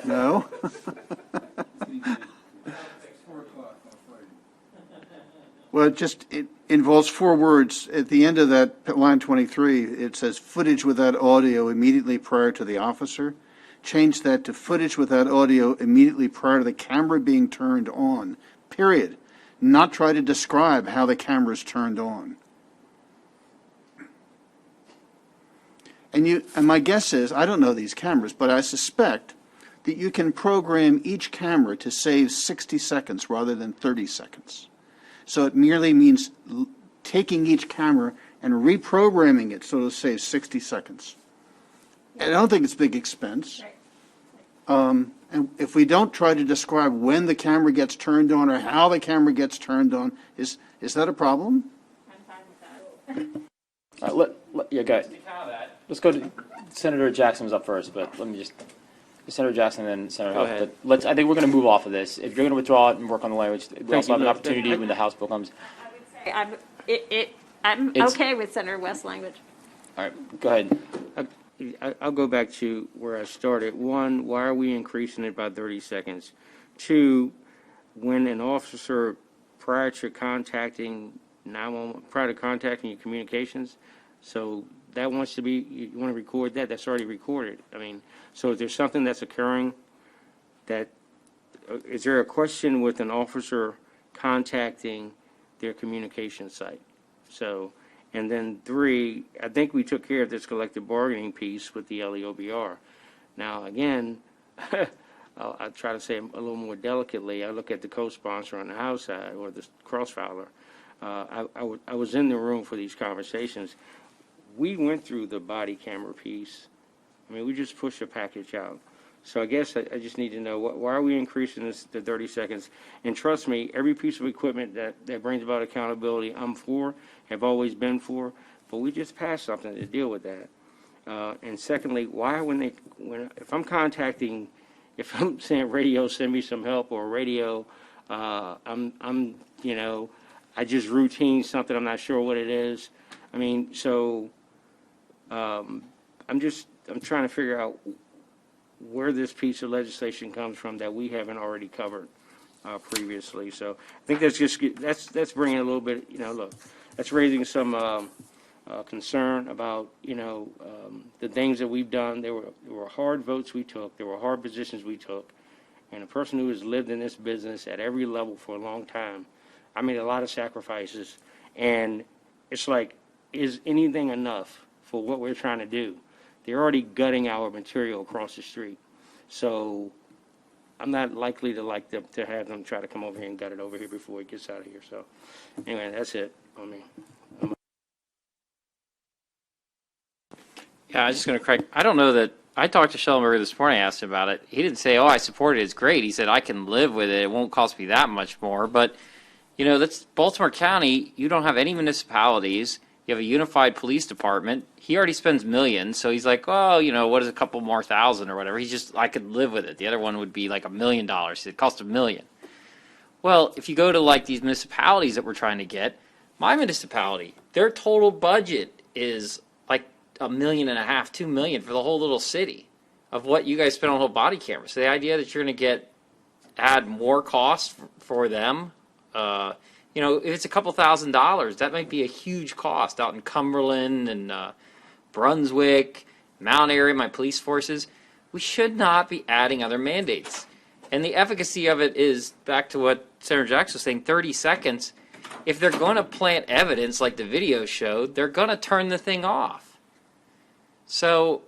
No? Well, it involves 4 words. At the end of that, line 23, it says footage without audio immediately prior to the officer. Change that to footage without audio immediately prior to the camera being turned on, period. Not try to describe how the camera's turned on. And my guess is, I don't know these cameras, but I suspect that you can program each camera to save 60 seconds rather than 30 seconds. So it merely means taking each camera and reprogramming it so it'll save 60 seconds. And I don't think it's big expense. And if we don't try to describe when the camera gets turned on or how the camera gets turned on, is that a problem? All right, yeah, go ahead. Let's go to Senator Jackson was up first, but let me just Senator Jackson and then Senator Huff. But I think we're going to move off of this. If you're going to withdraw it and work on the language, we also have an opportunity when the House bill comes. I'm okay with Senator West's language. All right, go ahead. I'll go back to where I started. 1, why are we increasing it by 30 seconds? 2, when an officer, prior to contacting 911, prior to contacting your communications, so that wants to be, you want to record that, that's already recorded. I mean, so if there's something that's occurring, is there a question with an officer contacting their communication site? So, and then 3, I think we took care of this collective bargaining piece with the LEOBR. Now, again, I'll try to say it a little more delicately. I look at the co-sponsor on the House side, or the cross-filer. I was in the room for these conversations. We went through the body camera piece. I mean, we just pushed a package out. So I guess I just need to know, why are we increasing this to 30 seconds? And trust me, every piece of equipment that brings about accountability, I'm for, have always been for, but we just passed something to deal with that. And secondly, why if I'm contacting, if I'm saying radio, send me some help, or radio, I'm I just routine something, I'm not sure what it is. I mean, so I'm trying to figure out where this piece of legislation comes from that we haven't already covered previously. So I think that's bringing a little bit, look, that's raising some concern about, the things that we've done. There were hard votes we took. There were hard positions we took. And a person who has lived in this business at every level for a long time, I made a lot of sacrifices. And it's like, is anything enough for what we're trying to do? They're already gutting our material across the street. So I'm not likely to have them try to come over here and gut it over here before it gets out of here. So anyway, that's it on me. Yeah, I was just going to correct. I don't know that. I talked to Schellenberger this morning. I asked him about it. He didn't say, "Oh, I support it. It's great." He said, "I can live with it. It won't cost me that much more." But that's Baltimore County. You don't have any municipalities. You have a unified police department. He already spends millions, so he's like, "Oh, what is a couple more thousand or whatever?" He's just, I could live with it. The other one would be like $1 million. It costs $1 million. Well, if you go to these municipalities that we're trying to get, my municipality, their total budget is $1.5 million, $2 million for the whole little city of what you guys spend on whole body cameras. So the idea that you're going to add more cost for them, if it's a couple $1,000s, that might be a huge cost out in Cumberland and Brunswick, Mount Airy, my police forces. We should not be adding other mandates. And the efficacy of it is, back to what Senator Jackson was saying, 30 seconds. If they're going to plant evidence like the video showed, they're going to turn the thing off. So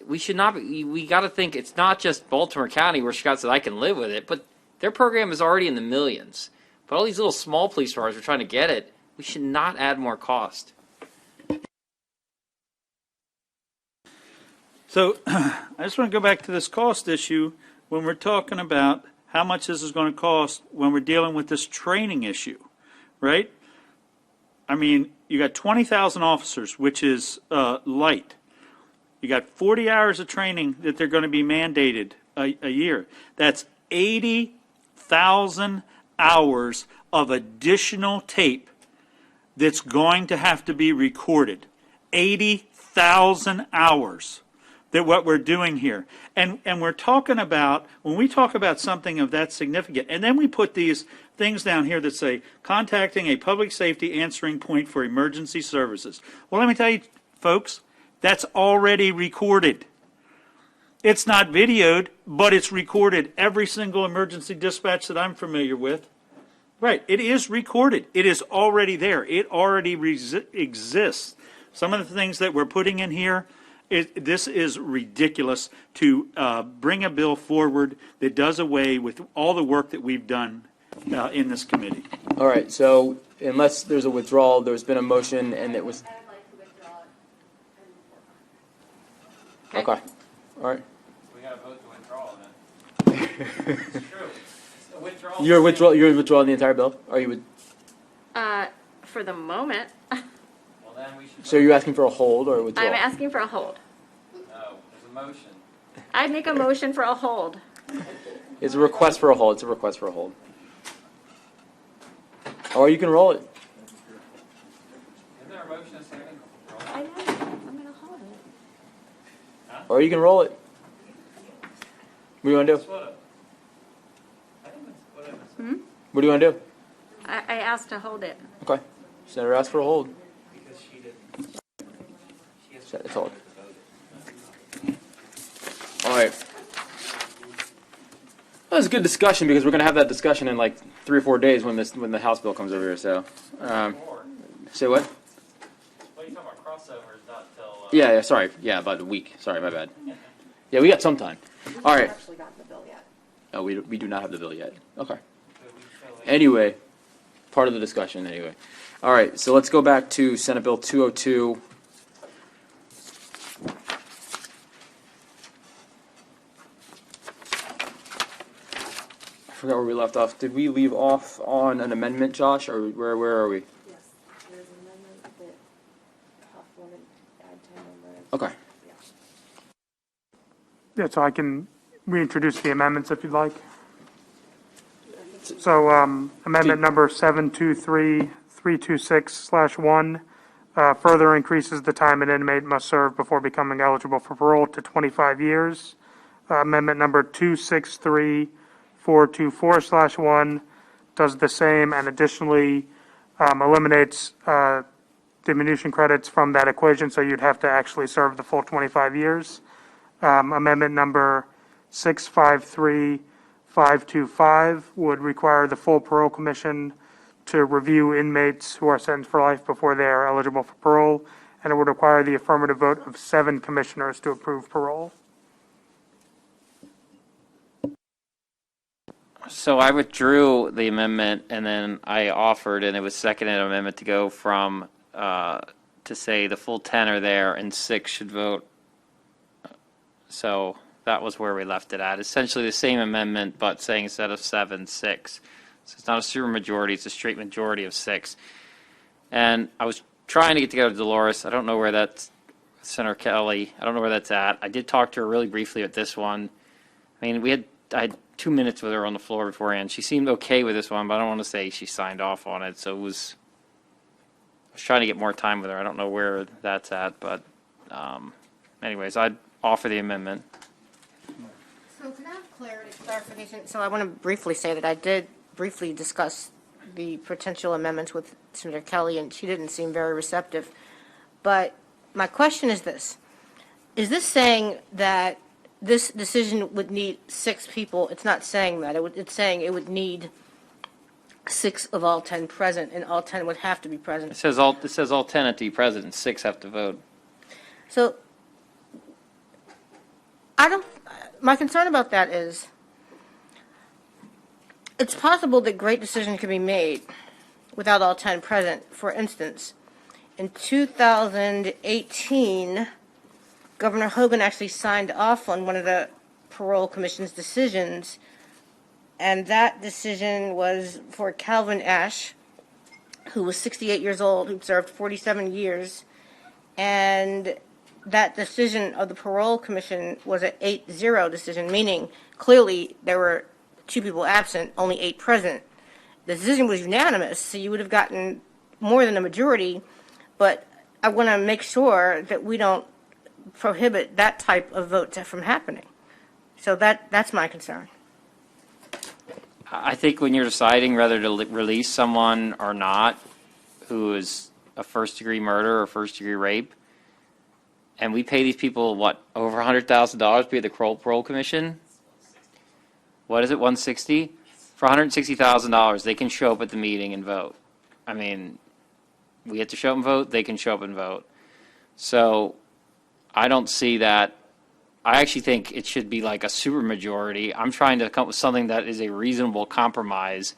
we should not be, we got to think it's not just Baltimore County where Scott said I can live with it, but their program is already in the millions. But all these little small police departments are trying to get it. We should not add more cost. So I just want to go back to this cost issue when we're talking about how much this is going to cost when we're dealing with this training issue, right? I mean, you got 20,000 officers, which is light. You got 40 hours of training that they're going to be mandated a year. That's 80,000 hours of additional tape that's going to have to be recorded. 80,000 hours. That what we're doing here. And we're talking about, when we talk about something of that significant, and then we put these things down here that say, contacting a public safety answering point for emergency services. Well, let me tell you, folks, that's already recorded. It's not videoed, but it's recorded. Every single emergency dispatch that I'm familiar with. Right, it is recorded. It is already there. It already exists. Some of the things that we're putting in here, this is ridiculous to bring a bill forward that does away with all the work that we've done in this committee. All right, so unless there's a withdrawal, there's been a motion and it was, okay, all right. We got to vote to withdraw then. It's true. Withdrawal. You're withdrawing the entire bill? Or you would, For the moment, Well, then we should. so you're asking for a hold or a withdrawal? I'm asking for a hold. No, there's a motion. I'd make a motion for a hold. It's a request for a hold. It's a request for a hold. Or you can roll it. Is there a motion a second? I know, I'm gonna hold it. Or you can roll it. What do you want to do? What do you want to do? I asked to hold it. Okay. Senator asked for a hold. It's hold. All right. That was a good discussion because we're going to have that discussion in like 3 or 4 days when the House bill comes over here. So, say what? Well, you're talking about crossovers, not till. Yeah. Sorry. Yeah, about a week. Sorry, my bad. Yeah, we got some time. All right. Actually got the bill yet. No, we do not have the bill yet. Okay. Anyway, part of the discussion anyway. All right, so let's go back to Senate Bill 202. I forgot where we left off. Did we leave off on an amendment, Josh, or where are we? Yes, there's an amendment that Huff wanted to add 10 members. Okay. Yeah, so I can reintroduce the amendments if you'd like. So amendment number 723326/1 further increases the time an inmate must serve before becoming eligible for parole to 25 years. Amendment number 263424/1 does the same and additionally eliminates diminution credits from that equation, so you'd have to actually serve the full 25 years. Amendment number 653525 would require the full parole commission to review inmates who are sentenced for life before they are eligible for parole, and it would require the affirmative vote of 7 commissioners to approve parole. So I withdrew the amendment, and then I offered, and it was seconded amendment to go from, to say the full 10 are there and 6 should vote. So that was where we left it at. Essentially the same amendment, but saying instead of 7, 6. So it's not a super majority, it's a straight majority of 6. And I was trying to get together with Dolores. I don't know where that's, Senator Kelly, I don't know where that's at. I did talk to her really briefly at this one. I mean, I had 2 minutes with her on the floor beforehand. She seemed okay with this one, but I don't want to say she signed off on it. So I was trying to get more time with her. I don't know where that's at, but anyways, I'd offer the amendment. So can I have clarification? So I want to briefly say that I did briefly discuss the potential amendments with Senator Kelly, and she didn't seem very receptive. But my question is this. Is this saying that this decision would need 6 people? It's not saying that. It's saying it would need 6 of all 10 present, and all 10 would have to be present. It says all 10 have to be present, and 6 have to vote. So my concern about that is it's possible that great decisions can be made without all 10 present. For instance, in 2018, Governor Hogan actually signed off on one of the Parole Commission's decisions, and that decision was for Calvin Ash, who was 68 years old, who served 47 years, and that decision of the Parole Commission was an 8-0 decision, meaning clearly there were 2 people absent, only 8 present. The decision was unanimous, so you would have gotten more than a majority, but I want to make sure that we don't prohibit that type of vote from happening. So that's my concern. I think when you're deciding whether to release someone or not who is a first-degree murder or first-degree rape, and we pay these people, what, over $100,000 to be at the Parole Commission? What is it, 160? For $160,000, they can show up at the meeting and vote. I mean, we have to show up and vote, they can show up and vote. So I don't see that. I actually think it should be like a supermajority. I'm trying to come up with something that is a reasonable compromise.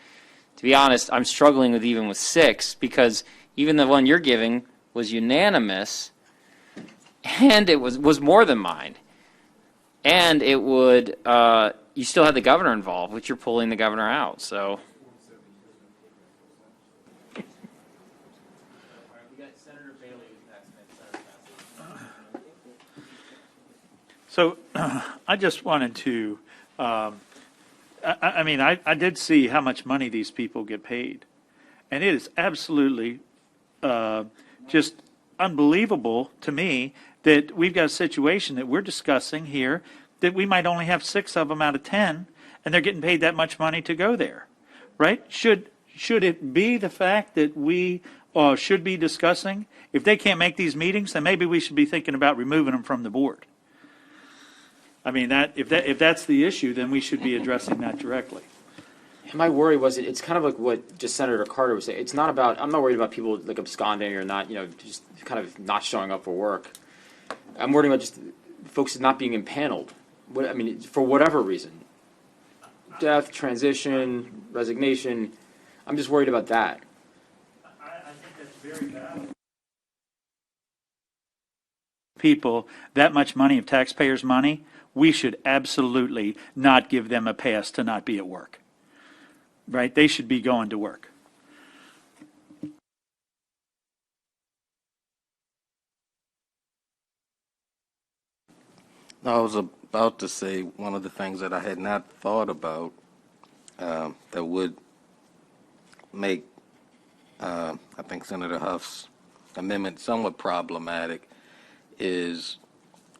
To be honest, I'm struggling with even with 6, because even the one you're giving was unanimous, and it was more than mine. And it would, you still had the governor involved, which you're pulling the governor out, so. So I just wanted to, I mean, I did see how much money these people get paid. And it is absolutely just unbelievable to me that we've got a situation that we're discussing here that we might only have 6 of them out of 10, and they're getting paid that much money to go there, right? Should it be the fact that we should be discussing, if they can't make these meetings, then maybe we should be thinking about removing them from the board. I mean, if that's the issue, then we should be addressing that directly. My worry was it's kind of like what just Senator Carter was saying. It's not about, I'm not worried about people like absconding or not, just kind of not showing up for work. I'm worried about just folks not being impaneled. I mean, for whatever reason. Death, transition, resignation. I'm just worried about that. I think that's very valid. People, that much money of taxpayers' money, we should absolutely not give them a pass to not be at work. Right? They should be going to work. I was about to say one of the things that I had not thought about that would make, I think, Senator Huff's amendment somewhat problematic is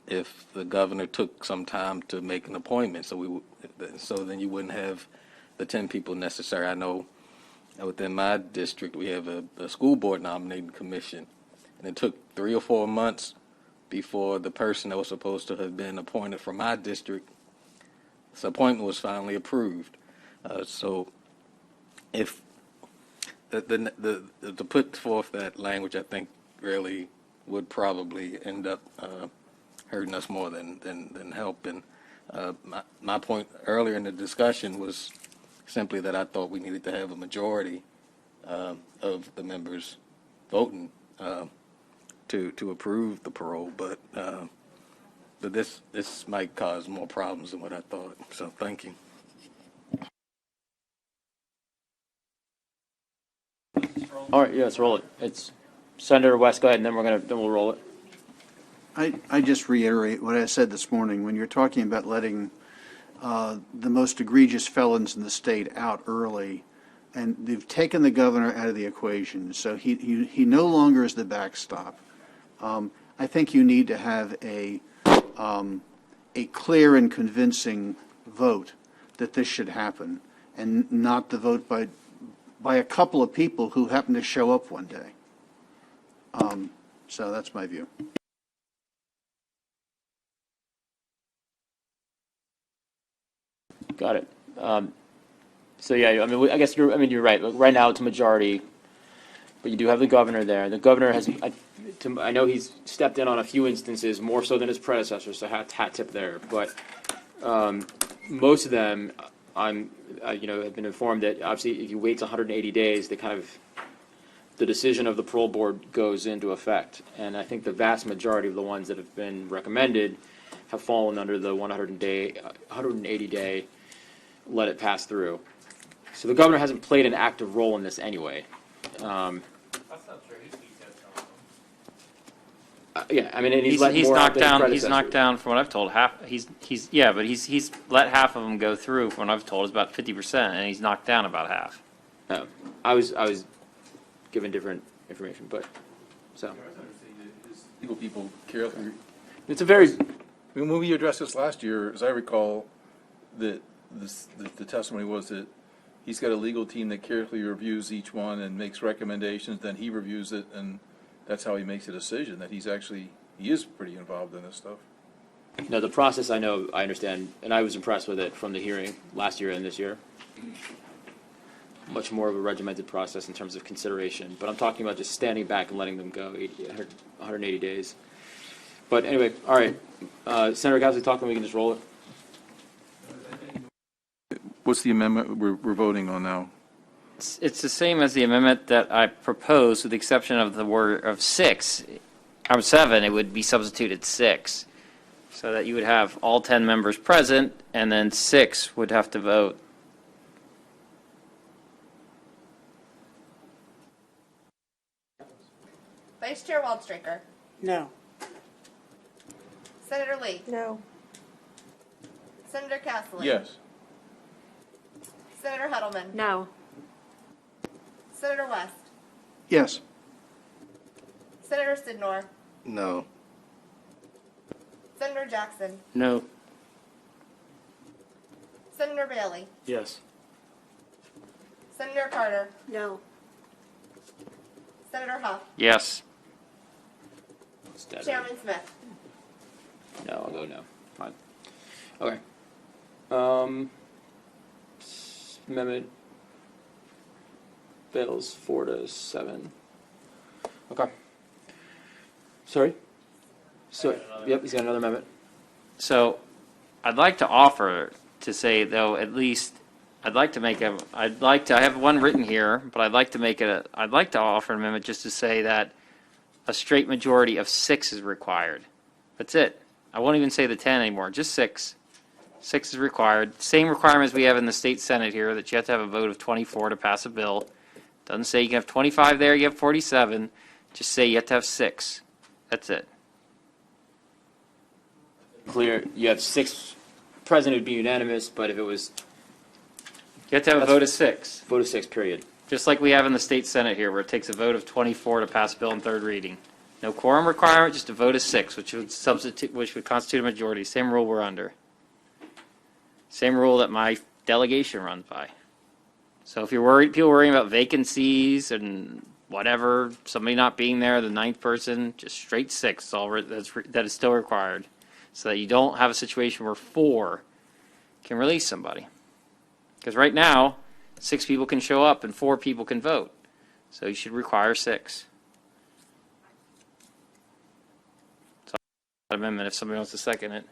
if the governor took some time to make an appointment, so then you wouldn't have the 10 people necessary. I know within my district we have a school board nominating commission, and it took 3 or 4 months before the person that was supposed to have been appointed from my district, this appointment was finally approved. So if to put forth that language, I think really would probably end up hurting us more than helping. My point earlier in the discussion was simply that I thought we needed to have a majority of the members voting to approve the parole, but this might cause more problems than what I thought. So thank you. All right, yeah, let's roll it. It's Senator West, go ahead, and then we'll roll it. I just reiterate what I said this morning. When you're talking about letting the most egregious felons in the state out early, and they've taken the governor out of the equation, so he no longer is the backstop. I think you need to have a clear and convincing vote that this should happen, and not the vote by a couple of people who happen to show up one day. So that's my view. Got it. So yeah, I mean, I guess you're right. Right now it's a majority, but you do have the governor there. The governor has, I know he's stepped in on a few instances more so than his predecessor, so hat tip there. But most of them, I'm, have been informed that obviously if you wait 180 days, the decision of the parole board goes into effect. And I think the vast majority of the ones that have been recommended have fallen under the 180 day let it pass through. So the governor hasn't played an active role in this anyway. That's not true. Yeah, I mean, and He's let more out knocked than his down. He's predecessor. knocked down, from what I've told, half. But he's let half of them go through. From what I've told, is about 50%, and he's knocked down about half. No, I was given different information, but so Legal people carefully. it's a very When we addressed this last year, as I recall, the testimony was that he's got a legal team that carefully reviews each one and makes recommendations, then he reviews it, and that's how he makes a decision, that he is pretty involved in this stuff. no the process. I know, I understand, and I was impressed with it from the hearing last year and this year. Much more of a regimented process in terms of consideration, but I'm talking about just standing back and letting them go 180 days. But anyway, all right, Senator Gowsley, talk, and we can just roll it. What's the amendment we're voting on now? It's the same as the amendment that I proposed, with the exception of the word of 6. Or 7, it would be substituted 6, so that you would have all 10 members present, and then 6 would have to vote. Vice Chair Waldstraker. No. Senator Lee. No. Senator Castleton. Yes. Senator Huddleman. No. Senator West. Yes. Senator Sidnor. No. Senator Jackson. No. Senator Bailey. Yes. Senator Carter. No. Senator Huff. Yes. Chairman Smith. No, I'll go no. Fine. Okay. Amendment fails 4-7. Okay. Sorry? So, yep, he's got another amendment. So, I'd like to offer to say, though, at least, I have one written here, but I'd like to offer an amendment just to say that a straight majority of 6 is required. That's it. I won't even say the 10 anymore, just 6. 6 is required. Same requirements we have in the state Senate here, that you have to have a vote of 24 to pass a bill. Doesn't say you can have 25 there, you have 47. Just say you have to have 6. That's it. Clear, you have 6 present, it would be unanimous, but if it was You have to have a vote of 6. vote of 6, period. Just like we have in the state Senate here, where it takes a vote of 24 to pass a bill in third reading. No quorum requirement, just a vote of 6, which would constitute a majority. Same rule we're under. Same rule that my delegation runs by. So if people worrying about vacancies and whatever, somebody not being there, the 9th person, just straight 6. That is still required, so that you don't have a situation where 4 can release somebody. Because right now, 6 people can show up and 4 people can vote. So you should require 6. So amendment, if somebody wants to second it.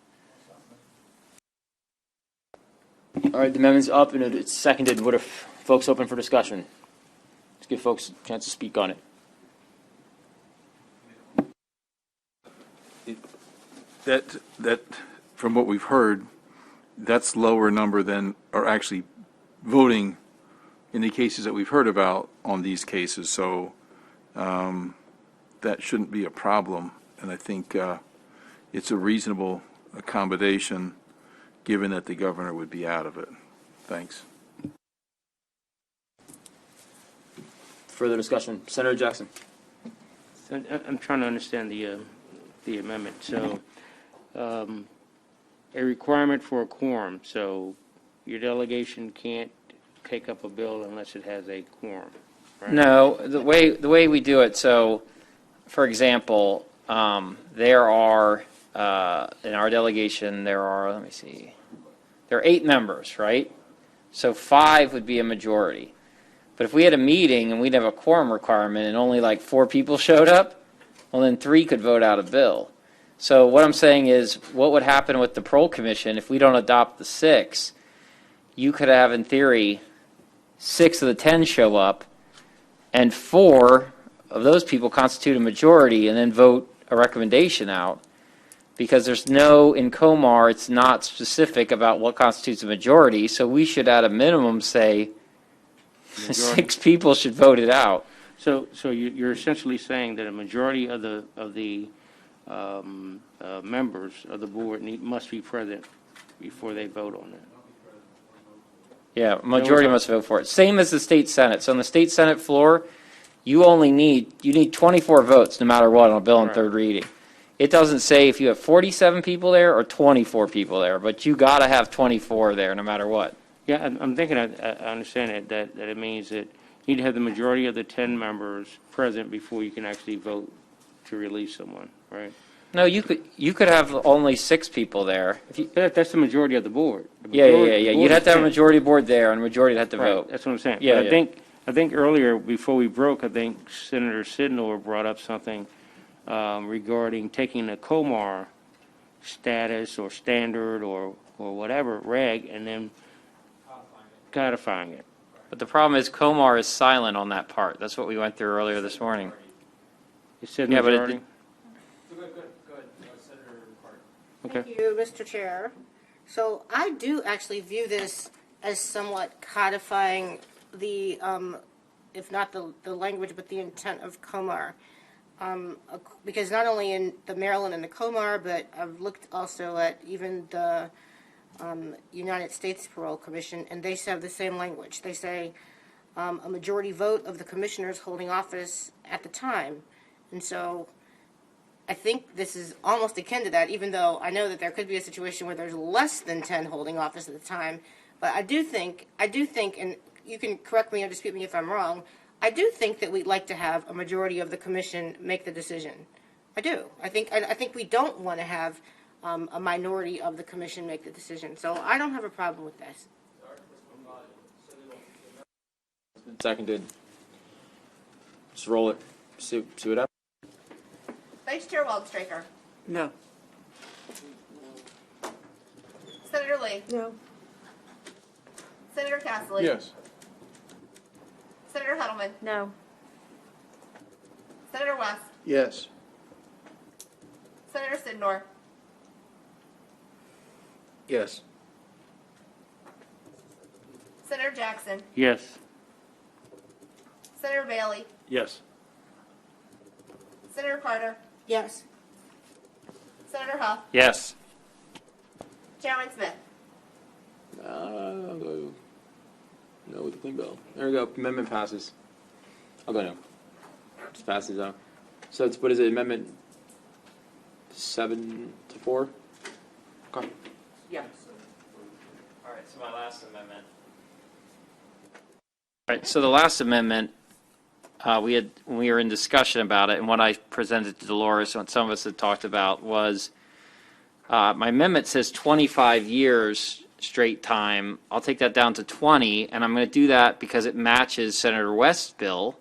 All right, the amendment's up and it's seconded. What are folks open for discussion? Let's give folks a chance to speak on it. That from what we've heard, that's lower number than are actually voting in the cases that we've heard about on these cases. So that shouldn't be a problem. And I think it's a reasonable accommodation, given that the governor would be out of it. Thanks. Further discussion. Senator Jackson. So I'm trying to understand the amendment. So, a requirement for a quorum. So, your delegation can't take up a bill unless it has a quorum, right? No, the way we do it. So, for example, there are in our delegation there are there are 8 members, right? So 5 would be a majority. But if we had a meeting and we'd have a quorum requirement and only like 4 people showed up, well, then 3 could vote out a bill. So what I'm saying is, what would happen with the parole commission if we don't adopt the 6? you could have, in theory, 6 of the 10 show up, and 4 of those people constitute a majority, and then vote a recommendation out. Because there's no, in Comar, it's not specific about what constitutes a majority, so we should at a minimum say 6 people should vote it out. So you're essentially saying that a majority of the members of the board must be present before they vote on it. Yeah, majority must vote for it. Same as the state senate. So on the state senate floor, you need 24 votes no matter what on a bill on Right. third reading. It doesn't say if you have 47 people there or 24 people there, but you got to have 24 there no matter what. Yeah, I'm thinking, I understand it, that it means that you need to have the majority of the 10 members present before you can actually vote to release someone, right? No, you could have only 6 people there. If you, That's the majority of the board. The yeah. majority- the You'd board have is to have a 10. majority board there, and a majority would have to Right, vote. that's what I'm saying. Yeah, But yeah. I think earlier, before we broke, I think Senator Sidnor brought up something regarding taking the Comar status or standard or whatever reg and then codifying it. But the problem is Comar is silent on that part. That's what we went through earlier this morning. You said Yeah, but it- majority? Okay. Thank you, Mr. Chair. So I do actually view this as somewhat codifying the, if not the language, but the intent of Comar. Because not only in the Maryland and the Comar, but I've looked also at even the United States Parole Commission, and they have the same language. They say a majority vote of the commissioners holding office at the time. And so I think this is almost akin to that, even though I know that there could be a situation where there's less than 10 holding office at the time. But I do think, and you can correct me or dispute me if I'm wrong, I do think that we'd like to have a majority of the commission make the decision. I do. I think we don't want to have a minority of the commission make the decision. So I don't have a problem with this. It's been seconded. Just roll it. See what happens. Vice Chair Waldstraker. No. Senator Lee. No. Senator Castle. Yes. Senator Huddleman. No. Senator West. Yes. Senator Sidnor. Yes. Senator Jackson. Yes. Senator Bailey. Yes. Senator Carter. Yes. Senator Huff. Yes. Chairman Smith. I'll go no with the clean bill. There we go. Amendment passes. I'll go no. Just passes though. So it's, what is it? Amendment 7-4? Okay. Yeah. All right, so my last amendment. All right, so the last amendment, we were in discussion about it, and what I presented to Dolores, and what some of us had talked about, was my amendment says 25 years straight time. I'll take that down to 20, and I'm going to do that because it matches Senator West's bill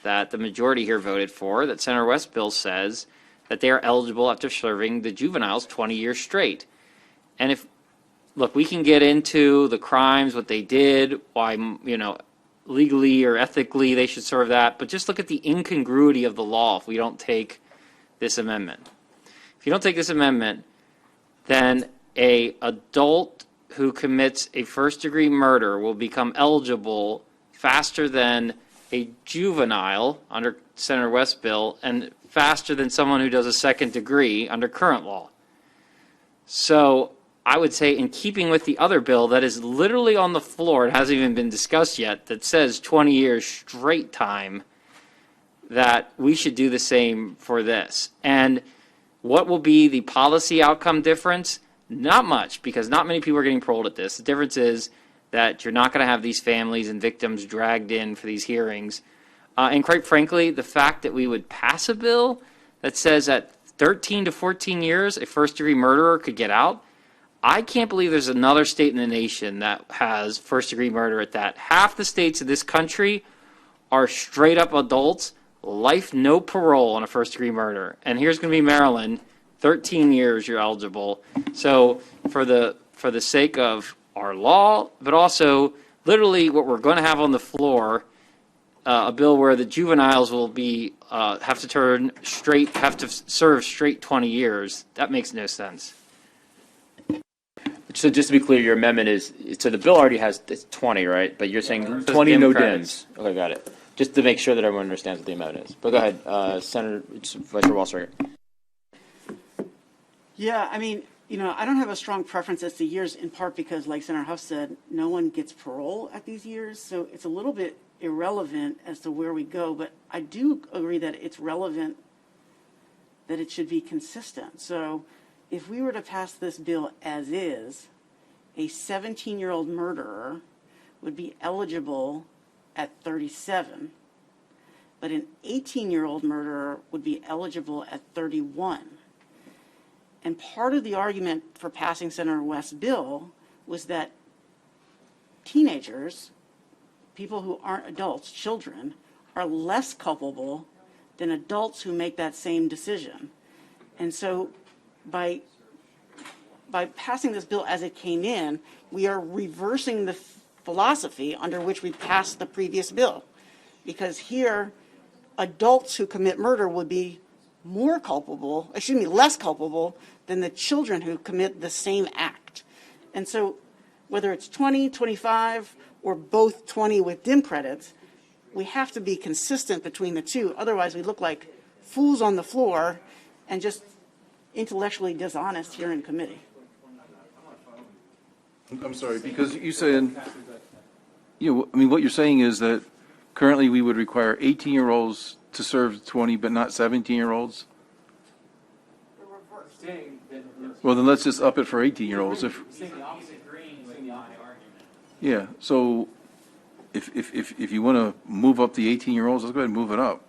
that the majority here voted for, that Senator West's bill says that they are eligible after serving the juveniles 20 years straight. And if, look, we can get into the crimes, what they did, why, legally or ethically they should serve that, but just look at the incongruity of the law if we don't take this amendment. If you don't take this amendment, then a adult who commits a first-degree murder will become eligible faster than a juvenile under Senator West's bill and faster than someone who does a second degree under current law. So I would say, in keeping with the other bill that is literally on the floor, it hasn't even been discussed yet, that says 20 years straight time, that we should do the same for this. And what will be the policy outcome difference? Not much, because not many people are getting paroled at this. The difference is that you're not going to have these families and victims dragged in for these hearings. And quite frankly, the fact that we would pass a bill that says at 13 to 14 years a first-degree murderer could get out, I can't believe there's another state in the nation that has first-degree murder at that. Half the states of this country are straight-up adults, life, no parole on a first-degree murder. And here's going to be Maryland, 13 years you're eligible. So for the sake of our law, but also literally what we're going to have on the floor, a bill where the juveniles will be, have to serve straight 20 years. That makes no sense. So just to be clear, your amendment is, so the bill already has, it's 20, right? But you're saying Says 20 dim no credits. dims. Okay, got it. Just to make sure that everyone understands what the amendment is. But go ahead, Senator, Vice Chair Walser. Yeah, I mean, I don't have a strong preference as to years, in part because, like Senator Huff said, no one gets parole at these years, so it's a little bit irrelevant as to where we go, but I do agree that it's relevant that it should be consistent. So if we were to pass this bill as is, a 17-year-old murderer would be eligible at 37, but an 18-year-old murderer would be eligible at 31. And part of the argument for passing Senator West's bill was that teenagers, people who aren't adults, children, are less culpable than adults who make that same decision. And so by passing this bill as it came in, we are reversing the philosophy under which we passed the previous bill. Because here, adults who commit murder would be less culpable than the children who commit the same act. And so whether it's 20, 25, or both 20 with dim credits, we have to be consistent between the two. Otherwise, we look like fools on the floor and just intellectually dishonest here in committee. I'm sorry, because you're saying, what you're saying is that currently we would require 18-year-olds to serve 20, but not 17-year-olds? Well, then let's just up it for 18-year-olds. Yeah, so if you want to move up the 18-year-olds, let's go ahead and move it up.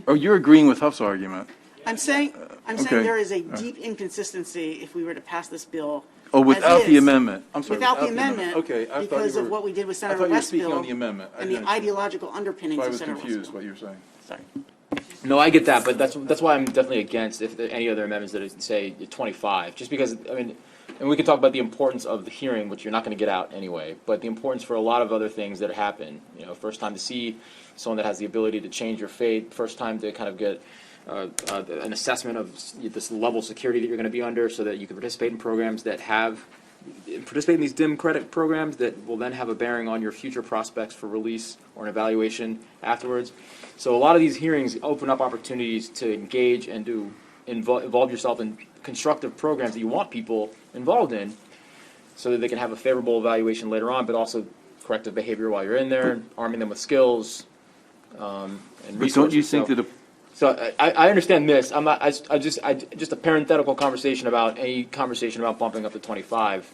Oh, you're agreeing with Huff's argument. I'm saying okay. there is a deep inconsistency if we were to pass this bill. Oh, without the amendment. I'm sorry. Without the amendment. Okay, I thought because you were, of what we did with I thought Senator you were West's speaking bill on the amendment. and the ideological underpinnings I of was Senator West's confused bill. what you were saying. Sorry. No, I get that, but that's why I'm definitely against if there any other amendments that say 25. Just because, and we can talk about the importance of the hearing, which you're not going to get out anyway, but the importance for a lot of other things that happen. First time to see someone that has the ability to change your fate, first time to kind of get an assessment of this level of security that you're going to be under so that you can participate in programs that participate in these dim credit programs that will then have a bearing on your future prospects for release or an evaluation afterwards. So a lot of these hearings open up opportunities to engage and to involve yourself in constructive programs that you want people involved in so that they can have a favorable evaluation later on, but also corrective behavior while you're in there, arming them with skills and resources. But don't you think that So I understand this. I'm not. Just a parenthetical conversation about bumping up to 25.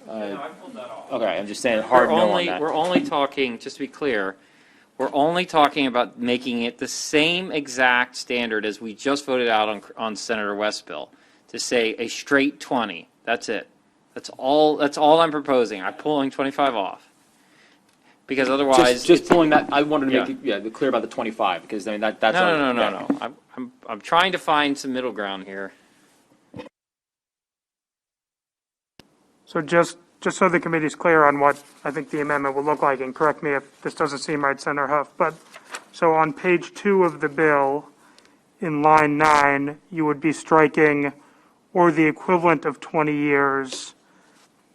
I pulled that off. Okay, I'm just saying hard no on that. We're only talking, just to be clear, we're only talking about making it the same exact standard as we just voted out on Senator West's bill, to say a straight 20. That's it. That's all I'm proposing. I'm pulling 25 off. Because otherwise, just pulling that. I wanted to make it clear about the 25 because that's no. I'm trying to find some middle ground here. So just so the committee's clear on what I think the amendment will look like, and correct me if this doesn't seem right, Senator Huff, but so on page 2 of the bill, in line 9, you would be striking or the equivalent of 20 years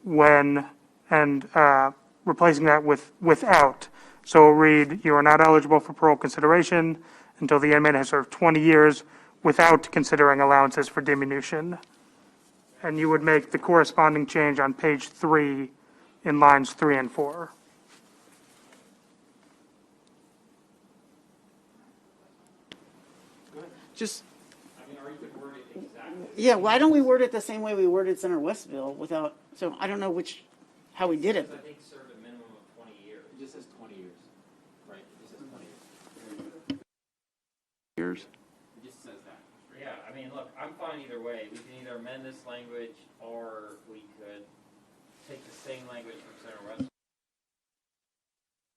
when, and replacing that with without. So it'll read, you are not eligible for parole consideration until the inmate has served 20 years without considering allowances for diminution. And you would make the corresponding change on page 3 in lines 3 and 4. Just. Yeah, why don't we word it the same way we worded Senator West's bill without, so I don't know how we did it. I think served a minimum of 20 years. It just says 20 years, right? It just says 20 years? It just says that. Yeah, I mean, look, I'm fine either way. We can either amend this language or we could take the same language from Senator West.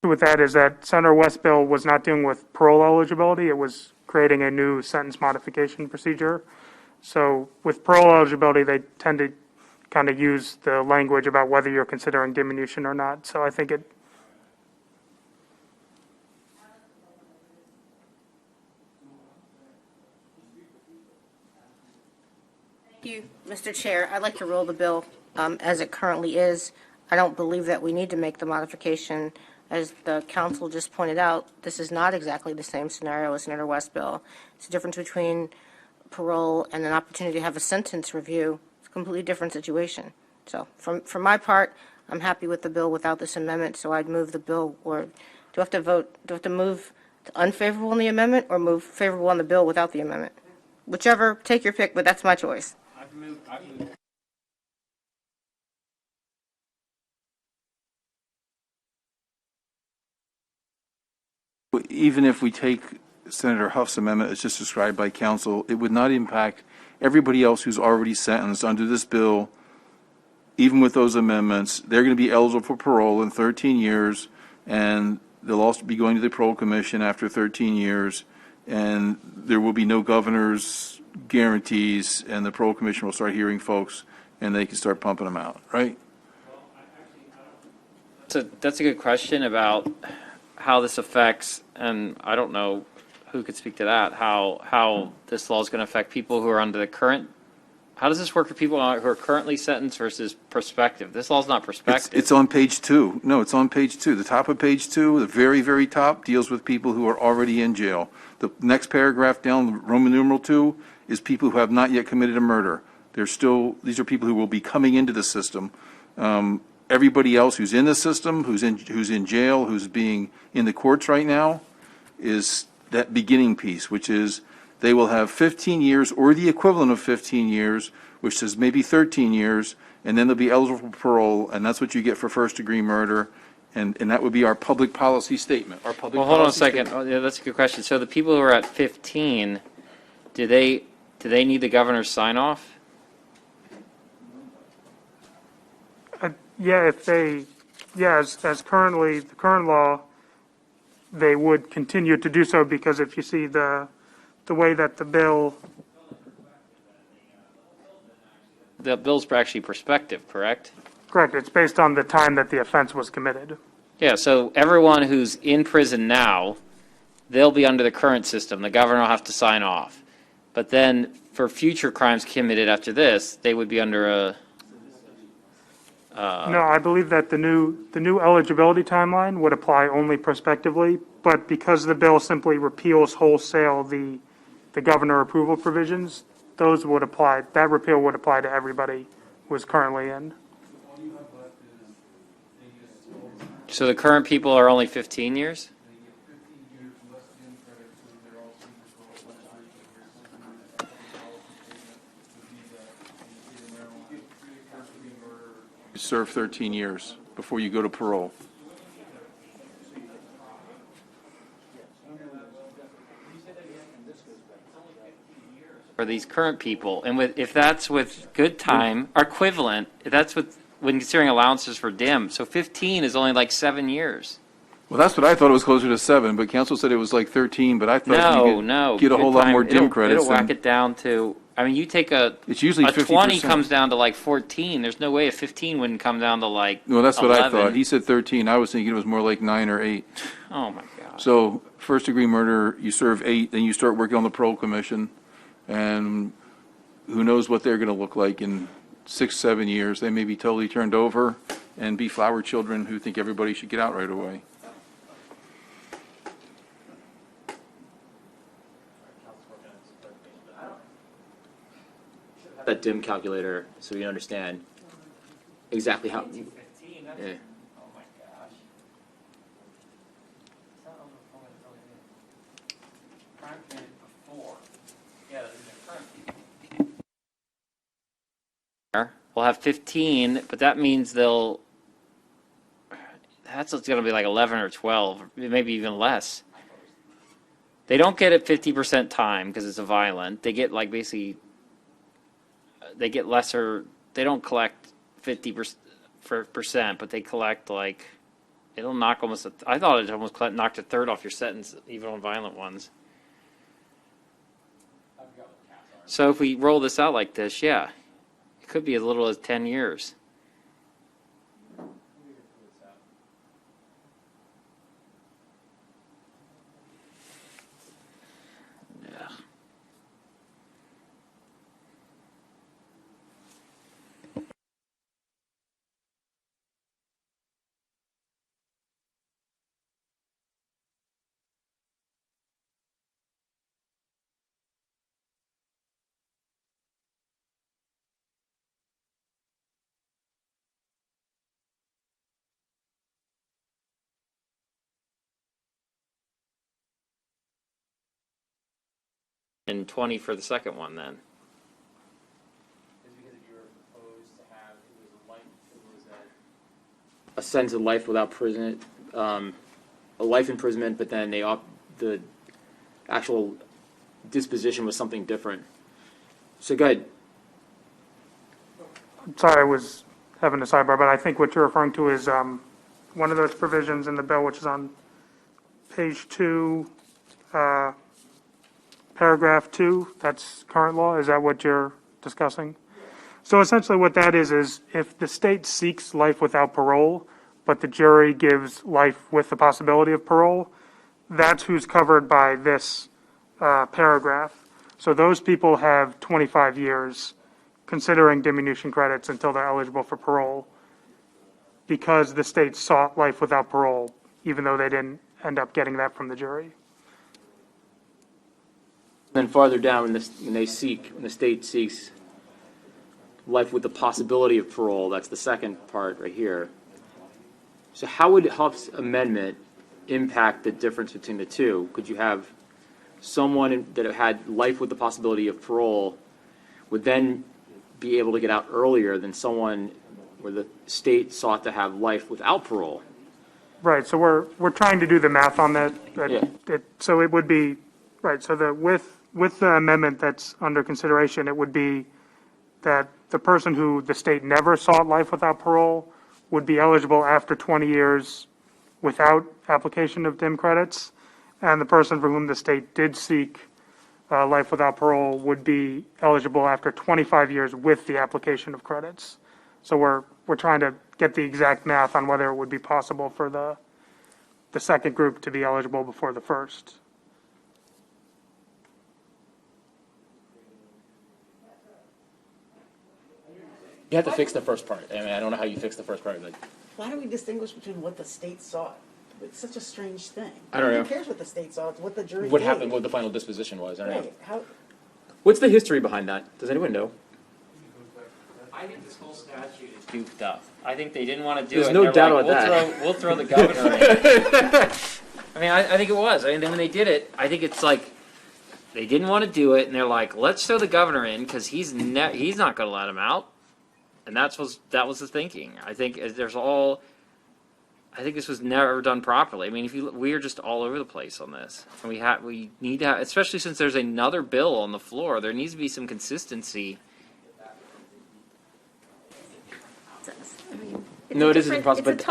With that is that Senator West's bill was not dealing with parole eligibility. It was creating a new sentence modification procedure. So with parole eligibility, they tend to kind of use the language about whether you're considering diminution or not. So I think it, Thank you, Mr. Chair. I'd like to roll the bill as it currently is. I don't believe that we need to make the modification. As the council just pointed out, this is not exactly the same scenario as Senator West's bill. It's a difference between parole and an opportunity to have a sentence review. It's a completely different situation. So for my part, I'm happy with the bill without this amendment, so I'd move the bill. Or do I have to vote, do I have to move to unfavorable on the amendment or move favorable on the bill without the amendment? Whichever, take your pick, but that's my choice. Even if we take Senator Huff's amendment as just described by council, it would not impact everybody else who's already sentenced under this bill. Even with those amendments, they're going to be eligible for parole in 13 years, and they'll also be going to the parole commission after 13 years, and there will be no governor's guarantees, and the parole commission will start hearing folks, and they can start pumping them out, right? That's a good question about how this affects, and I don't know who could speak to that, how this law is going to affect people who are under the current. How does this work for people who are currently sentenced versus prospective? This law is not prospective. It's on page 2. No, it's on page 2. The top of page 2, the very, very top, deals with people who are already in jail. The next paragraph down, Roman numeral 2, is people who have not yet committed a murder. These are people who will be coming into the system. Everybody else who's in the system, who's in jail, who's being in the courts right now, is that beginning piece, which is they will have 15 years or the equivalent of 15 years, which is maybe 13 years, and then they'll be eligible for parole, and that's what you get for first-degree murder, and that would be our public policy statement. Our public Well, hold on a policy second. statement. Oh, yeah, that's a good question. So the people who are at 15, do they need the governor's sign-off? yeah, as currently, the current law, they would continue to do so, because if you see the way that the bill, The bill's actually prospective, correct? correct, it's based on the time that the offense was committed. Yeah, so everyone who's in prison now, they'll be under the current system. The governor will have to sign off. But then for future crimes committed after this, they would be under a... No, I believe that the new eligibility timeline would apply only prospectively, but because the bill simply repeals wholesale the governor approval provisions, those would apply, that repeal would apply to everybody who is currently in. So the current people are only 15 years? You serve 13 years before you go to parole. For these current people, and if that's with good time, or equivalent, if that's with, when considering allowances for dim, so 15 is only like 7 years. Well, that's what I thought. It was closer to 7, but council said it was like 13, but I thought you could get a whole lot more dim credits. It'll whack it down to, I mean, you take it's usually a 50%. 20 comes down to like 14. There's no way a 15 wouldn't come down to like Well, that's what 11. I thought. He said 13. I was thinking it was more like 9 or 8. Oh my gosh. So first degree murder, you serve 8, then you start working on the parole commission, and who knows what they're going to look like in 6, 7 years. They may be totally turned over and be flower children who think everybody should get out right away. That dim calculator, so we understand exactly how. Yeah. We'll have 15, but that means that's going to be like 11 or 12, maybe even less. They don't get it 50% time because it's a violent. They get like basically, they get lesser, they don't collect 50%, but they collect like, it'll knock almost, I thought it almost knocked a third off your sentence, even on violent ones. So if we roll this out like this, yeah. could be as little as 10 years. Yeah. And 20 for the second one then. A sentence of life without prison, a life imprisonment, but then the actual disposition was something different. So go ahead. Sorry, I was having a sidebar, but I think what you're referring to is one of those provisions in the bill, which is on page 2, paragraph 2, that's current law. Is that what you're discussing? So essentially what that is if the state seeks life without parole, but the jury gives life with the possibility of parole, that's who's covered by this paragraph. So those people have 25 years considering diminution credits until they're eligible for parole because the state sought life without parole, even though they didn't end up getting that from the jury. Then farther down, when the state seeks life with the possibility of parole, that's the second part right here. So how would Huff's amendment impact the difference between the two? Could you have someone that had life with the possibility of parole would then be able to get out earlier than someone where the state sought to have life without parole? Right, so we're trying to do the math on that. Yeah. So it would be, right, so with the amendment that's under consideration, it would be that the person who the state never sought life without parole would be eligible after 20 years without application of dim credits, and the person for whom the state did seek life without parole would be eligible after 25 years with the application of credits. So we're trying to get the exact math on whether it would be possible for the second group to be eligible before the first. You have to fix the first part. I mean, I don't know how you fix the first part. Like, Why do we distinguish between what the state sought? It's such a strange thing. I don't know. Who cares what the state sought? It's what the jury what did. happened, what the final disposition was. I don't know. Right. How, What's the history behind that? Does anyone know? I think this whole statute is goofed up. I think they didn't want to do There's it. no They're doubt like, about that. We'll throw the governor in. I mean, I think it was. I mean, then when they did it, I think it's like they didn't want to do it, and they're like, let's throw the governor in because he's not going to let him out, and that was the thinking. I think I think this was never done properly. I mean, we are just all over the place on this, and we need to have, especially since there's another bill on the floor. There needs to be some consistency. No, it is a different process, but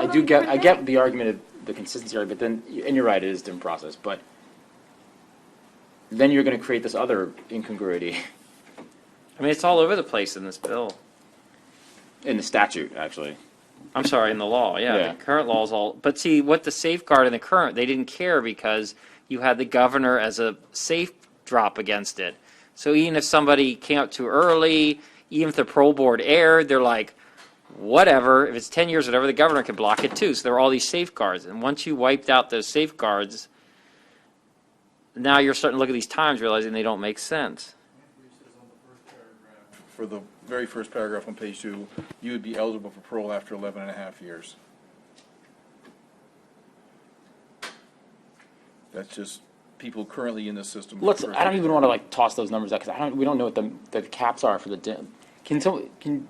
I get the argument of the consistency argument, but then, and you're right, it is a different process, but then you're going to create this other incongruity I mean, it's all over the place in this bill. in the statute, actually. I'm sorry, in the law, yeah. The current law is all, but see, what the safeguard in the current, they didn't care because you had the governor as a safe drop against it. So even if somebody came out too early, even if the parole board erred, they're like, whatever, if it's 10 years, whatever, the governor can block it too. So there are all these safeguards. And once you wiped out those safeguards, now you're starting to look at these times realizing they don't make sense. For the very first paragraph on page 2, you would be eligible for parole after 11 and a half years. That's just people currently in the system. I don't even want to like toss those numbers out because we don't know what the caps are for the dim. Can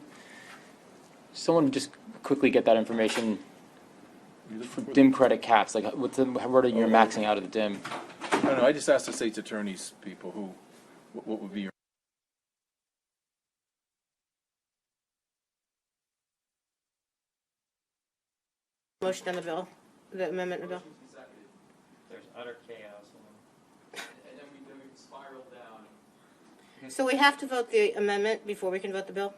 someone just quickly get that information for dim credit caps? Like what are you maxing out of the dim? I don't know. I just asked the state's attorneys, people who, what would be your Motion on the bill, the amendment in the bill. There's utter chaos. And then we spiral down. So we have to vote the amendment before we can vote the bill?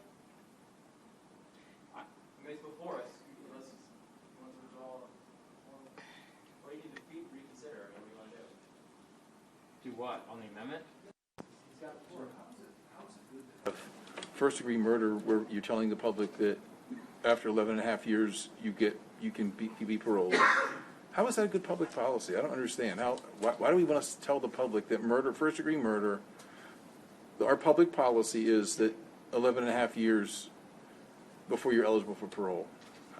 what, on the amendment? First-degree murder, where you're telling the public that after 11 and a half years, you can be paroled. How is that a good public policy? I don't understand. Why do we want to tell the public that first-degree murder, our public policy is that 11 and a half years before you're eligible for parole?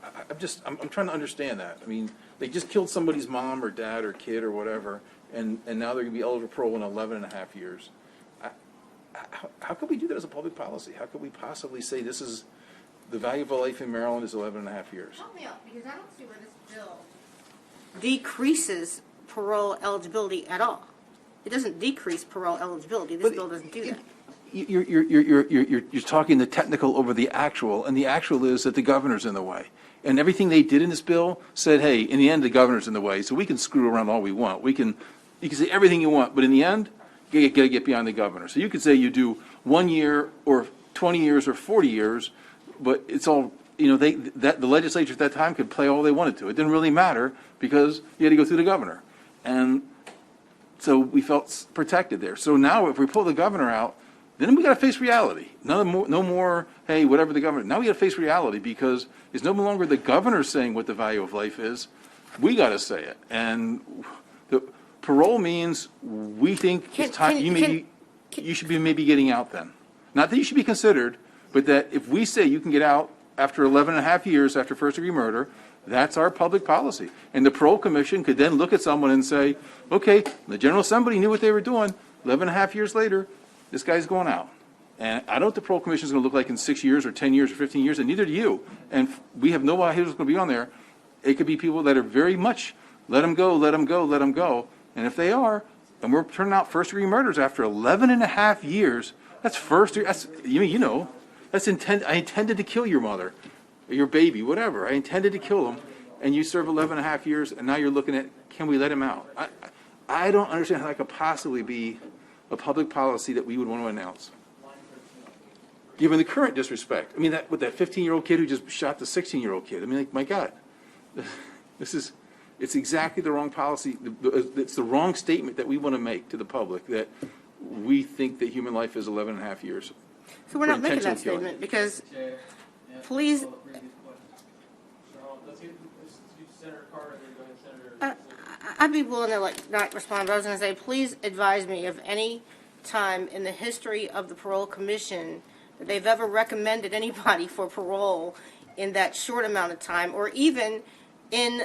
I'm trying to understand that. I mean, they just killed somebody's mom or dad or kid or whatever, and now they're going to be eligible for parole in 11 and a half years. How could we do that as a public policy? How could we possibly say this is the value of a life in Maryland is 11 and a half years? Help me out, because I don't see where this bill decreases parole eligibility at all. It doesn't decrease parole eligibility. This bill doesn't do that. You're talking the technical over the actual, and the actual is that the governor's in the way. And everything they did in this bill said, hey, in the end, the governor's in the way, so we can screw around all we want. You can say everything you want, but in the end, you got to get behind the governor. So you could say you do 1 year or 20 years or 40 years, but it's all, the legislature at that time could play all they wanted to. It didn't really matter because you had to go through the governor. And so we felt protected there. So now if we pull the governor out, then we got to face reality. No more, hey, whatever the governor. Now we got to face reality because it's no longer the governor saying what the value of life is. We got to say it. And the parole means we think it's time. You should be maybe getting out then. Not that you should be considered, but that if we say you can get out after 11 and a half years after first-degree murder, that's our public policy. And the parole commission could then look at someone and say, okay, the General Assembly knew what they were doing. 11 and a half years later, this guy's going out. And I don't know what the parole commission is going to look like in 6 years or 10 years or 15 years, and neither do you. And we have no idea who's going to be on there. It could be people that are very much, let them go, let them go, let them go. And if they are, and we're turning out first-degree murders after 11 and a half years, that's that's I intended to kill your mother, or your baby, whatever. I intended to kill him, and you serve 11 and a half years, and now you're looking at, can we let him out? I don't understand how that could possibly be a public policy that we would want to announce, given the current disrespect. I mean, that 15-year-old kid who just shot the 16-year-old kid. I mean, my God, it's exactly the wrong policy. It's the wrong statement that we want to make to the public, that we think that human life is 11 and a half years. So we're not making that statement because, please, I'd be willing to not respond, but I was going to say, please advise me of any time in the history of the Parole Commission that they've ever recommended anybody for parole in that short amount of time, or even in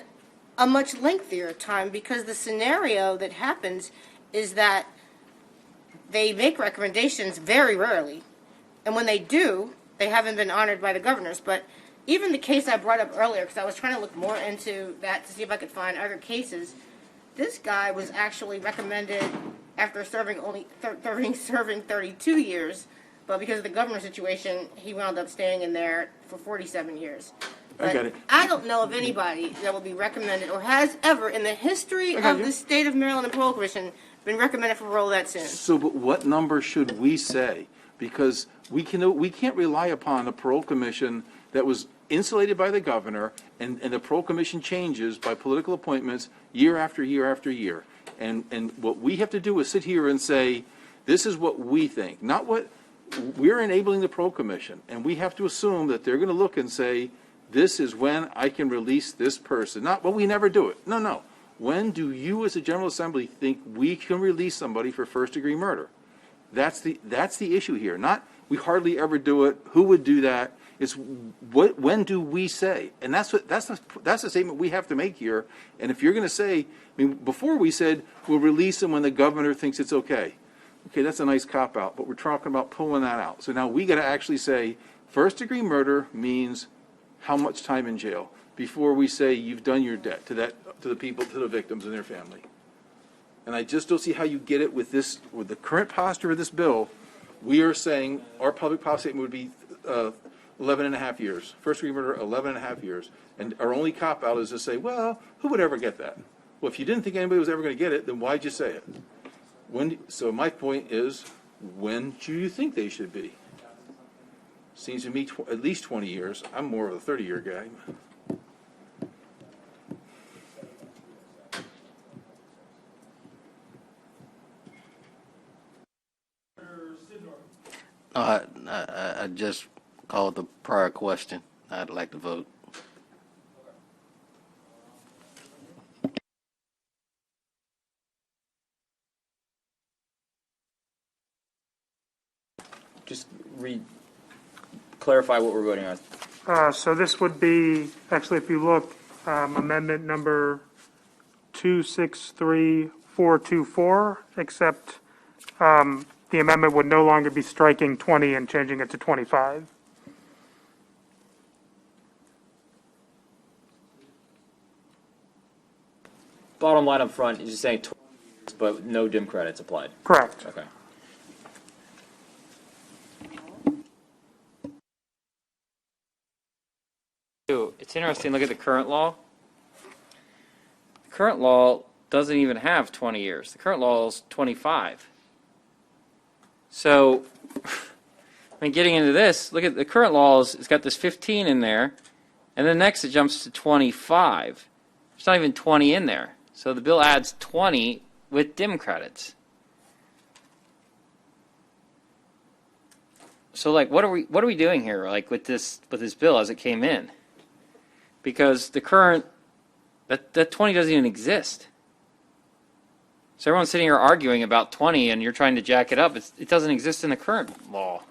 a much lengthier time, because the scenario that happens is that they make recommendations very rarely, and when they do, they haven't been honored by the governors. But even the case I brought up earlier, because I was trying to look more into that to see if I could find other cases, this guy was actually recommended after serving 32 years, but because of the governor situation, he wound up staying in there for 47 years. But I got it. I don't know of anybody that will be recommended or has ever in the history of the state of Maryland and Parole Commission been recommended for parole that soon. So, but what number should we say? Because we can't rely upon a parole commission that was insulated by the governor, and the parole commission changes by political appointments year after year after year. And what we have to do is sit here and say, this is what we think, not what we're enabling the parole commission. And we have to assume that they're going to look and say, this is when I can release this person. Not, well, we never do it. No. When do you as a General Assembly think we can release somebody for first-degree murder? That's the issue here. Not we hardly ever do it. Who would do that? It's when do we say? And that's the statement we have to make here. And if you're going to say, before we said we'll release them when the governor thinks it's okay. Okay, that's a nice cop-out, but we're talking about pulling that out. So now we got to actually say first-degree murder means how much time in jail before we say you've done your debt to the people, to the victims and their family. And I just don't see how you get it with the current posture of this bill. We are saying our public policy statement would be 11 and a half years. First-degree murder, 11 and a half years. And our only cop-out is to say, well, who would ever get that? Well, if you didn't think anybody was ever going to get it, then why'd you say it? So my point is, when do you think they should be? Seems to me at least 20 years. I'm more of a 30-year guy. I just called the prior question. I'd like to vote. Just clarify what we're voting on. So this would be, actually, if you look, amendment number 263424, except the amendment would no longer be striking 20 and changing it to 25. Bottom line up front is just saying 20 years, but no dim credits applied. Correct. Okay. It's interesting, look at the current law. The current law doesn't even have 20 years. The current law is 25. So, I mean, getting into this, look at the current law, it's got this 15 in there, and then next it jumps to 25. There's not even 20 in there. So the bill adds 20 with dim credits. So, like, what are we doing here, like, with this bill as it came in? Because the current, that 20 doesn't even exist. So everyone's sitting here arguing about 20 and you're trying to jack it up. It doesn't exist in the current law.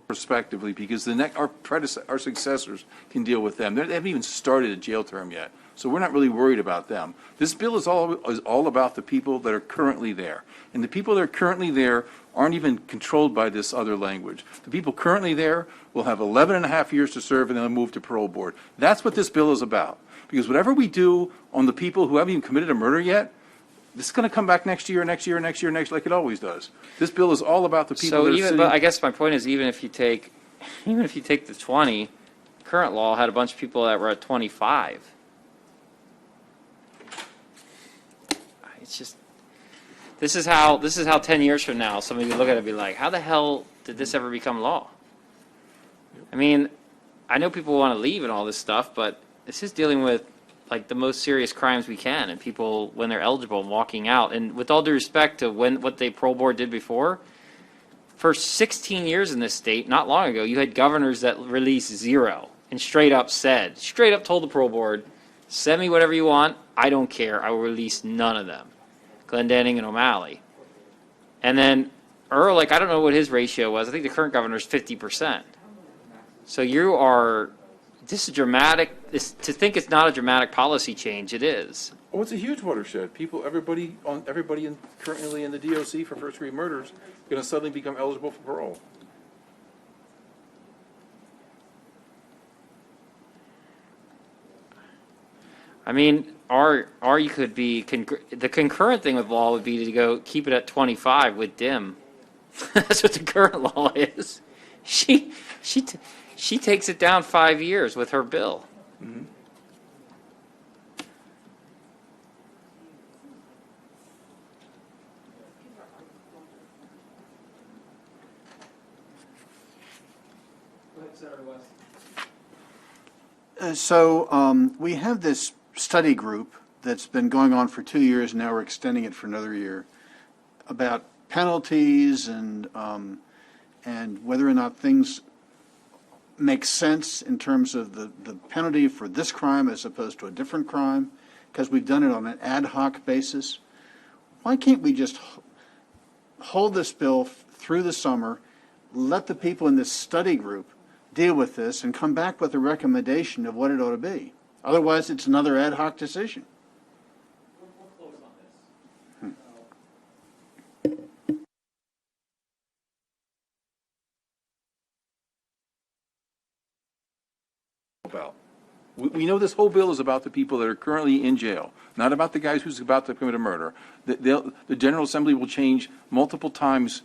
Prospectively, because our successors can deal with them. They haven't even started a jail term yet, so we're not really worried about them. This bill is all about the people that are currently there, and the people that are currently there aren't even controlled by this other language. The people currently there will have 11 and a half years to serve, and then they'll move to parole board. That's what this bill is about. Because whatever we do on the people who haven't even committed a murder yet, this is going to come back next year, like it always does. This bill is all about the people that are sitting. But I guess my point is, even if you take the 20, current law had a bunch of people that were at 25. It's just, this is how 10 years from now somebody would look at it and be like, how the hell did this ever become law? I mean, I know people want to leave and all this stuff, but this is dealing with like the most serious crimes we can, and people when they're eligible and walking out. And with all due respect to what the parole board did before, for 16 years in this state, not long ago, you had governors that released zero and straight up told the parole board, send me whatever you want, I don't care, I will release none of them. Glendenning and O'Malley. And then Earl, like, I don't know what his ratio was. I think the current governor is 50%. So this is dramatic. To think it's not a dramatic policy change, it is. Oh, it's a huge watershed. Everybody currently in the DOC for first-degree murders is going to suddenly become eligible for parole. I mean, or you could be, the concurrent thing with law would be to go keep it at 25 with dim. That's what the current law is. She takes it down 5 years with her bill. Mm-hmm. We have this study group that's been going on for 2 years, now we're extending it for another year, about penalties and whether or not things make sense in terms of the penalty for this crime as opposed to a different crime, because we've done it on an ad hoc basis. Why can't we just hold this bill through the summer, let the people in this study group deal with this, and come back with a recommendation of what it ought to be? Otherwise, it's another ad hoc decision. About. We know this whole bill is about the people that are currently in jail, not about the guys who's about to commit a murder. The General Assembly will change multiple times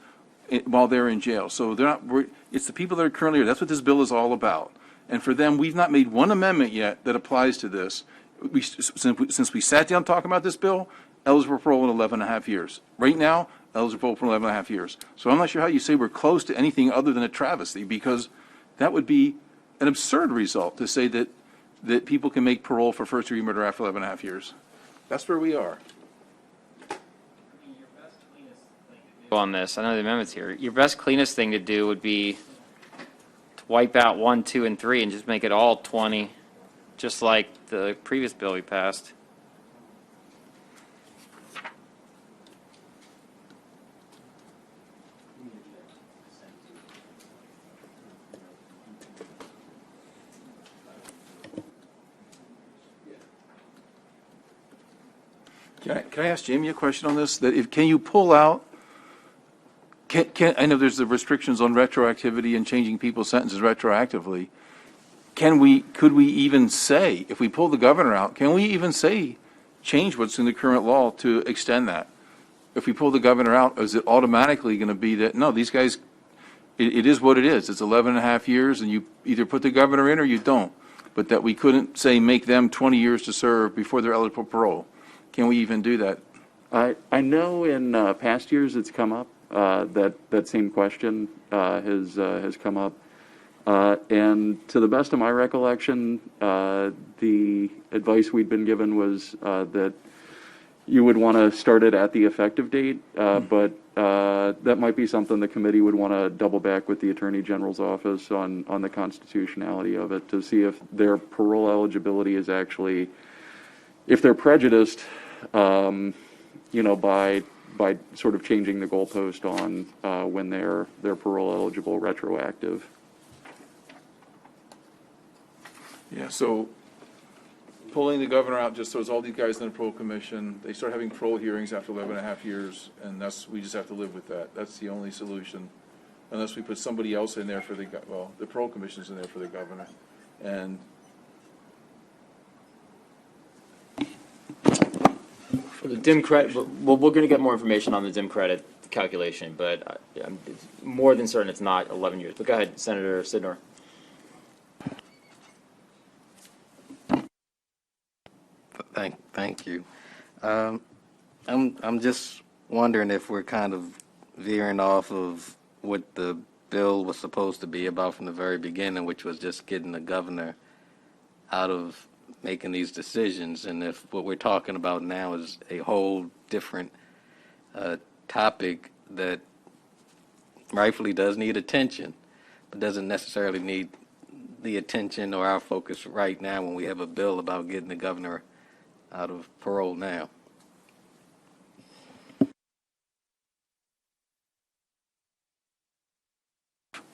while they're in jail. So they're not. It's the people that are currently here. That's what this bill is all about. And for them, we've not made one amendment yet that applies to this. Since we sat down talking about this bill, eligible for parole in 11 and a half years. Right now, eligible for 11 and a half years. So I'm not sure how you say we're close to anything other than a travesty, because that would be an absurd result to say that people can make parole for first-degree murder after 11 and a half years. That's where we are. on this. I know the amendment's here. Your best, cleanest thing to do would be to wipe out 1, 2, and 3 and just make it all 20, just like the previous bill we passed. Can I ask Jamie a question on this? That if, can you pull out, I know there's the restrictions on retroactivity and changing people's sentences retroactively. Could we even say, if we pull the governor out, can we even say, change what's in the current law to extend that? If we pull the governor out, is it automatically going to be that, no, these guys, it is what it is. It's 11 and a half years, and you either put the governor in or you don't. But that we couldn't say, make them 20 years to serve before they're eligible for parole. Can we even do that? I know in past years it's come up, that same question has come up. And to the best of my recollection, the advice we'd been given was that you would want to start it at the effective date, but that might be something the committee would want to double back with the Attorney General's office on the constitutionality of it to see if their parole eligibility is actually, if they're prejudiced, by sort of changing the goalpost on when they're parole eligible retroactive. Yeah, so pulling the governor out just throws all these guys in the parole commission. They start having parole hearings after 11 and a half years, and we just have to live with that. That's the only solution, unless we put somebody else in there for the parole commission's in there for the governor. And for the dim credit, well, we're going to get more information on the dim credit calculation, but I'm more than certain it's not 11 years. But go ahead, Senator Sidnor. Thank you. I'm just wondering if we're kind of veering off of what the bill was supposed to be about from the very beginning, which was just getting the governor out of making these decisions, and if what we're talking about now is a whole different topic that rightfully does need attention, but doesn't necessarily need the attention or our focus right now when we have a bill about getting the governor out of parole now.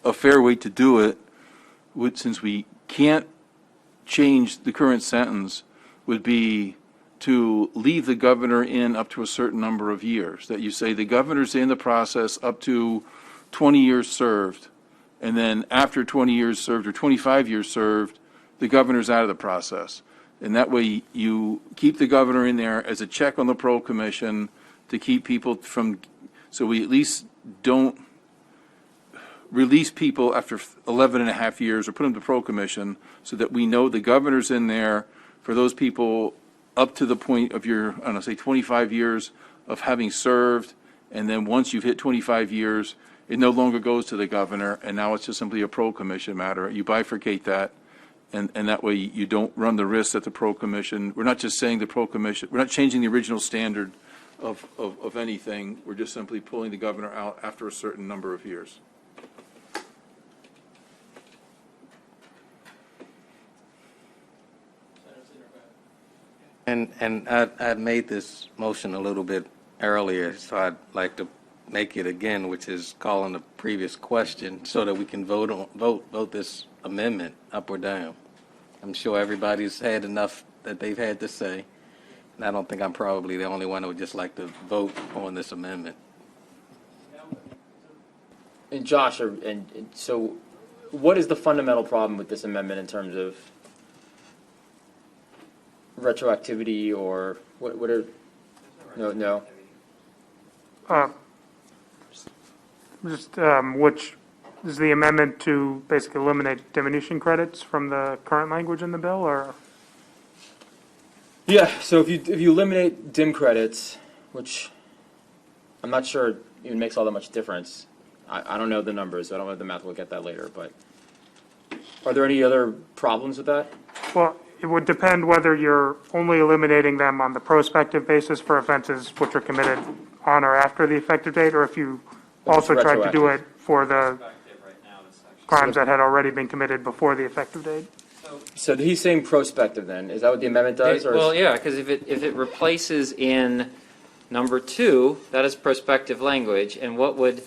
a fair way to do it would, since we can't change the current sentence, would be to leave the governor in up to a certain number of years. That you say the governor's in the process up to 20 years served, and then after 20 years served or 25 years served, the governor's out of the process. And that way you keep the governor in there as a check on the parole commission to keep people from, so we at least don't release people after 11 and a half years or put them to parole commission, so that we know the governor's in there for those people up to the point of your, I don't know, say 25 years of having served. And then once you've hit 25 years, it no longer goes to the governor, and now it's just simply a parole commission matter. You bifurcate that, and that way you don't run the risk that the parole commission, we're not just saying the parole commission, we're not changing the original standard of anything. We're just simply pulling the governor out after a certain number of years. And I'd made this motion a little bit earlier, so I'd like to make it again, which is calling the previous question so that we can vote this amendment up or down. I'm sure everybody's had enough that they've had to say, and I don't think I'm probably the only one who would just like to vote on this amendment. And Josh, and so what is the fundamental problem with this amendment in terms of retroactivity, or what are, no? Which is the amendment to basically eliminate diminution credits from the current language in the bill, or? Yeah, so if you eliminate dim credits, which I'm not sure even makes all that much difference. I don't know the numbers, I don't know the math, we'll get that later, but are there any other problems with that? Well, it would depend whether you're only eliminating them on the prospective basis for offenses which are committed on or after the effective date, or if you also tried to do it for the crimes that had already been committed before the effective date. So he's saying prospective then, is that what the amendment does? Or Well, is- yeah, because if it replaces in number 2, that is prospective language, and what would,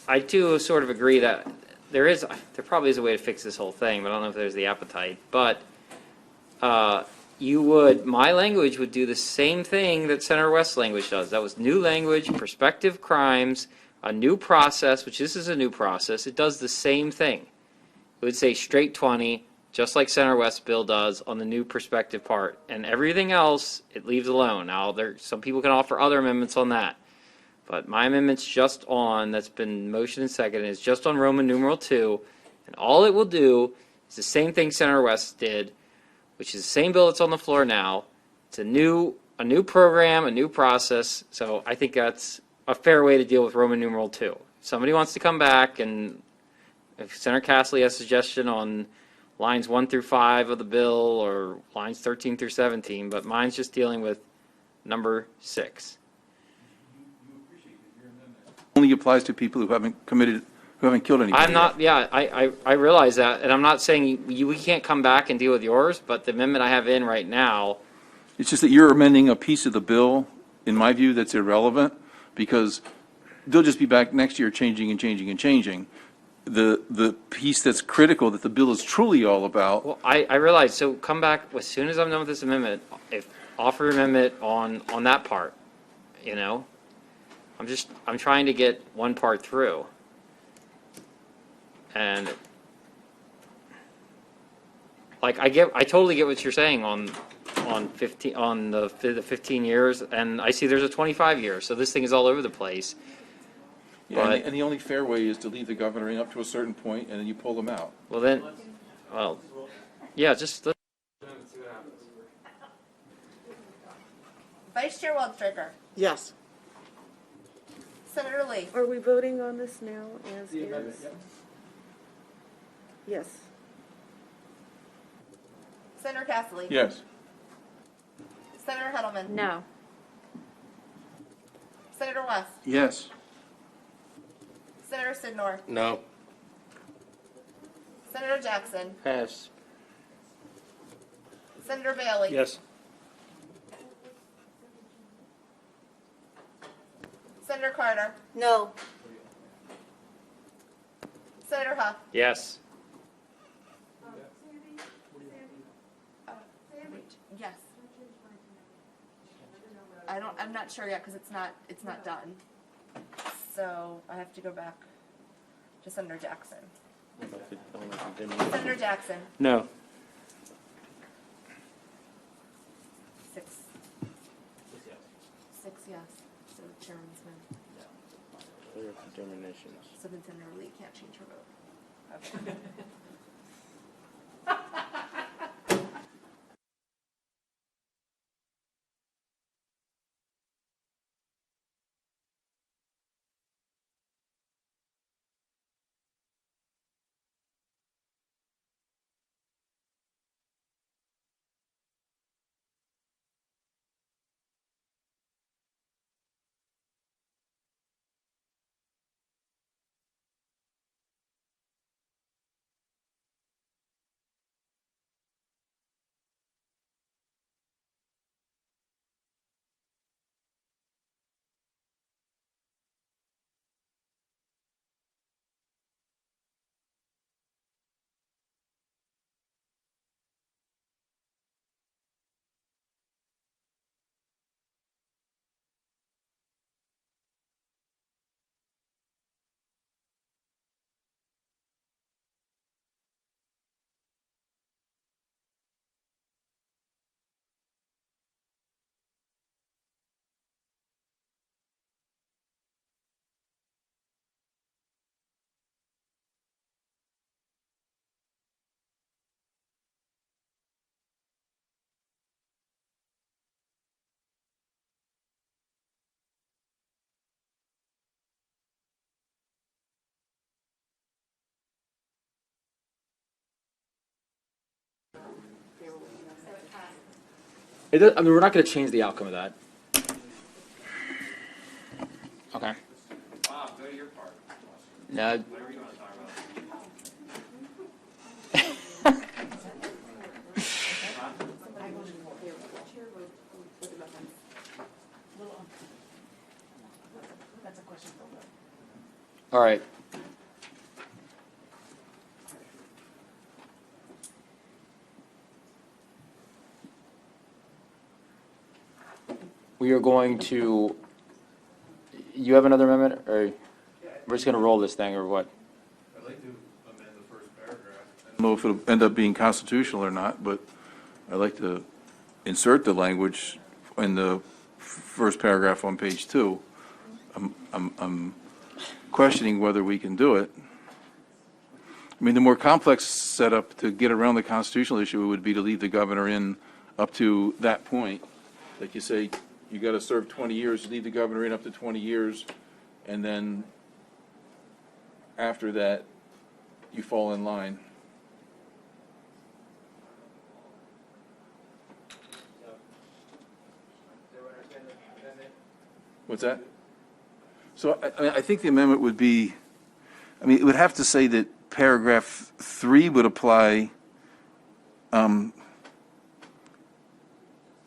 I too sort of agree that there probably is a way to fix this whole thing, but I don't know if there's the appetite, but my language would do the same thing that Senator West's language does. That was new language, prospective crimes, a new process, which this is a new process. It does the same thing. It would say straight 20, just like Senator West's bill does on the new prospective part. And everything else, it leaves alone. Now, some people can offer other amendments on that. But my amendment's just on, that's been motioned and seconded, is just on Roman numeral 2. And all it will do is the same thing Senator West did, which is the same bill that's on the floor now. It's a new program, a new process. So I think that's a fair way to deal with Roman numeral 2. If somebody wants to come back, and if Senator Castley has a suggestion on lines 1 through 5 of the bill or lines 13 through 17, but mine's just dealing with number 6. Only applies to people who haven't killed anybody. I'm not, yeah, I realize that, and I'm not saying we can't come back and deal with yours, but the amendment I have in right now, It's just that you're amending a piece of the bill, in my view, that's irrelevant, because they'll just be back next year changing and changing and changing. The piece that's critical, that the bill is truly all about. well, I realize, so come back, as soon as I'm done with this amendment, offer amendment on that part, you know? I'm trying to get one part through. And, like, I totally get what you're saying on 15, on the 15 years, and I see there's a 25 years, so this thing is all over the place. Yeah, But- and the only fair way is to leave the governoring up to a certain point, and then you pull them out. Well then, yeah, just, Vice Chair Wildstriker. Yes. Senator Lee. Are we voting on this now as is? Yes. Senator Castley. Yes. Senator Heddleman. No. Senator West. Yes. Senator Sidnor. No. Senator Jackson. Pass. Senator Bailey. Yes. Senator Carter. No. Senator Huff. yes. Yes. I'm not sure yet because it's not done. So I have to go back to Senator Jackson. Senator Jackson. No. 6. 6 yes. So Chairman Smith. Clear determinations. So then Senator Lee can't change her vote. Okay. We're not going to change the outcome of that. No. All right. We are going to, you have another amendment, or we're just going to roll this thing, or what? I'd like to amend the first paragraph. I don't know if it'll end up being constitutional or not, but I'd like to insert the language in the first paragraph on page 2. I'm questioning whether we can do it. I mean, the more complex setup to get around the constitutional issue would be to leave the governor in up to that point. Like you say, you got to serve 20 years, leave the governor in up to 20 years, and then after that, you fall in line. What's that? So I think the amendment would be, I mean, it would have to say that paragraph 3 would apply,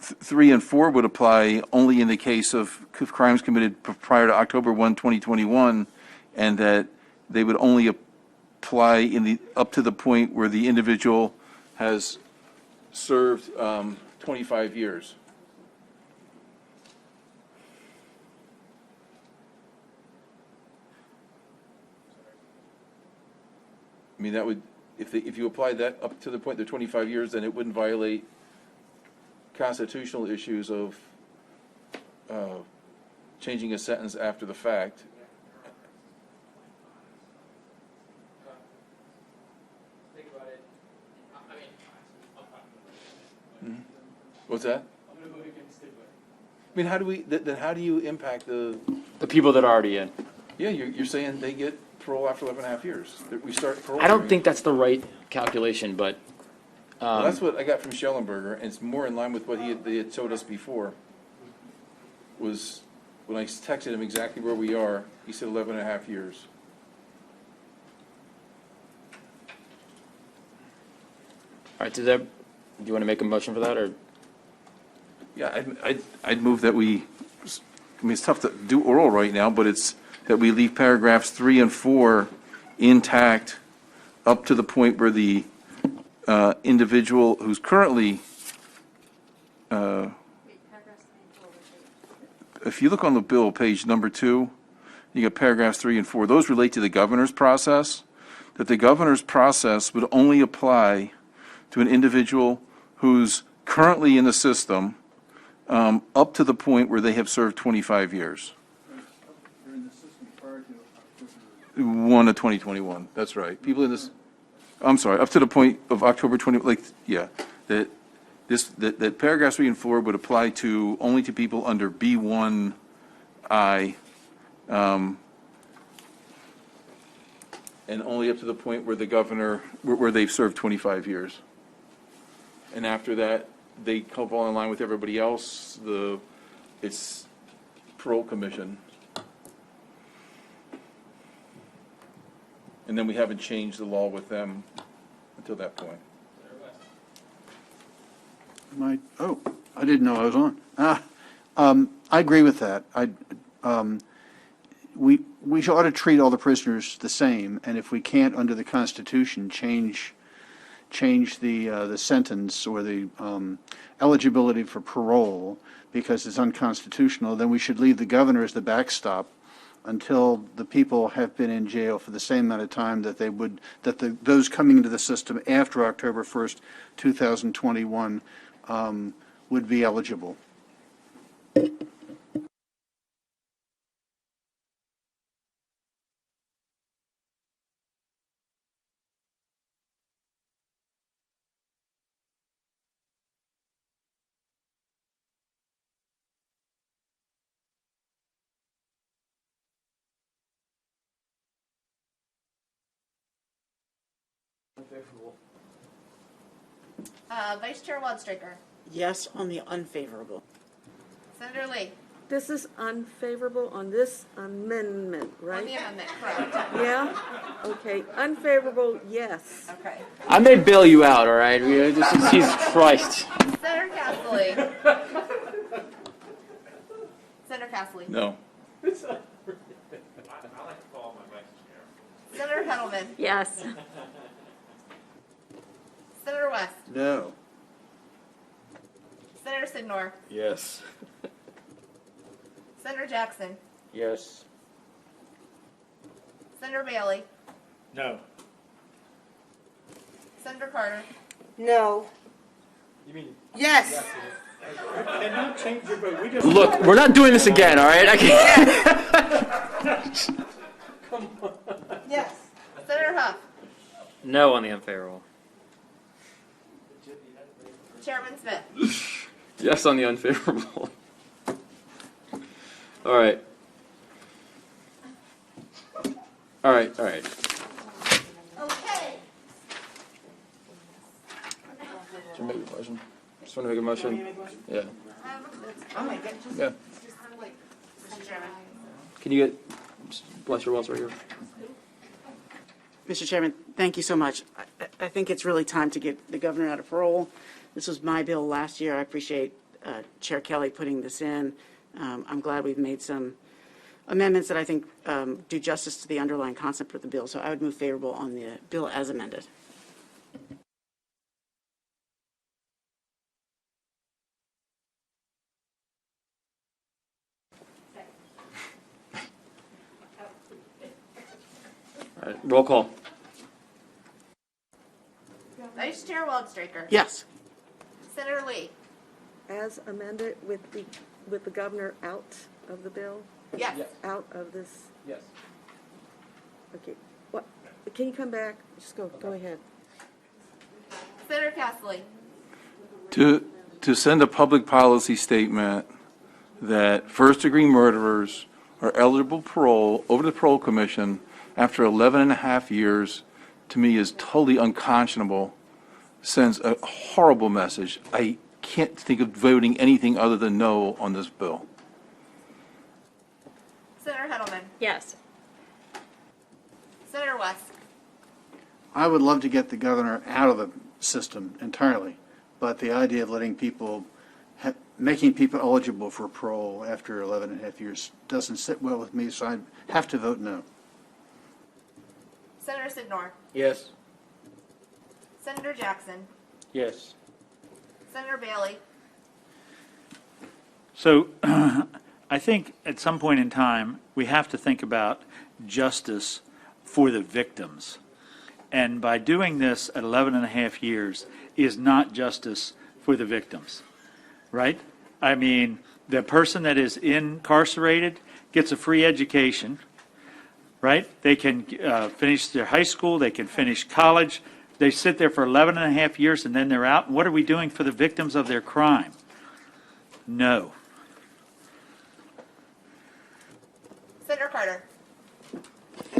3 and 4 would apply only in the case of crimes committed prior to October 1, 2021, and that they would only apply in the, up to the point where the individual has served 25 years. I mean, that would, if you apply that up to the point of 25 years, then it wouldn't violate constitutional issues of changing a sentence after the fact. Think about it. What's that? I'm going to move against it. I mean, how do we, then how do you impact the people that are already in? Yeah, you're saying they get parole after 11 and a half years. That we start parole. I don't think that's the right calculation, but Well, that's what I got from Schellenberger, and it's more in line with what they had showed us before. Was when I texted him exactly where we are, he said 11 and a half years. all right. Do you want to make a motion for that, or? Yeah, I'd move that we, I mean, it's tough to do oral right now, but it's that we leave paragraphs 3 and 4 intact up to the point where the individual who's currently, if you look on the bill, page number 2, you got paragraphs 3 and 4. Those relate to the governor's process, that the governor's process would only apply to an individual who's currently in the system up to the point where they have served 25 years. They're in the system prior to October. 1 of 2021, that's right. People in this, I'm sorry, up to the point of October 20, like, yeah, that paragraph 3 and 4 would apply to, only to people under B1I, and only up to the point where the governor, where they've served 25 years. And after that, they fall in line with everybody else, it's parole commission. And then we haven't changed the law with them until that point. I didn't know I was on. I agree with that. We ought to treat all the prisoners the same, and if we can't, under the Constitution, change the sentence or the eligibility for parole because it's unconstitutional, then we should leave the governor as the backstop until the people have been in jail for the same amount of time that those coming into the system after October 1st, 2021 would be eligible. Vice Chair Wildstreicher. Yes on the unfavorable. Senator Lee. This is unfavorable on this amendment, On right? the amendment, correct. Yeah? Okay, unfavorable, yes. Okay. I may bail you out, all right? Jesus Christ. Senator Castley. Senator Castley. No. Senator Heddleman. Yes. Senator West. No. Senator Sidnor. Yes. Senator Jackson. Yes. Senator Bailey. No. Senator Carter. No. You mean, Yes. cannot change your vote, we just. Look, we're not doing this again, all right? I can't. Yes. Senator Huff. No on the unfavorable. Chairman Smith. Yes on the unfavorable. All right. All right, all right. Okay. Should I make a motion? Just want to make a motion? Yeah. Yeah. Mr. Chairman. Can you get, bless your wells right here? Mr. Chairman, thank you so much. I think it's really time to get the governor out of parole. This was my bill last year. I appreciate Chair Kelly putting this in. I'm glad we've made some amendments that I think do justice to the underlying concept of the bill. So I would move favorable on the bill as amended. All right, roll call. Vice Chair Waldstraker. Yes. Senator Lee. As amended with the governor out of the bill, Yes. out of this, Yes. okay. What, can you come back? Just go ahead. Senator Castley. To send a public policy statement that first-degree murderers are eligible parole over the parole commission after 11 and a half years, to me, is totally unconscionable, sends a horrible message. I can't think of voting anything other than no on this bill. Senator Heddleman. Yes. Senator West. I would love to get the governor out of the system entirely, but the idea of letting people, making people eligible for parole after 11 and a half years doesn't sit well with me, so I have to vote no. Senator Sidnor. Yes. Senator Jackson. Yes. Senator Bailey. So I think at some point in time, we have to think about justice for the victims. And by doing this at 11 and a half years is not justice for the victims, right? I mean, the person that is incarcerated gets a free education, right? They can finish their high school, they can finish college. They sit there for 11 and a half years and then they're out. And what are we doing for the victims of their crime? No. Senator Carter.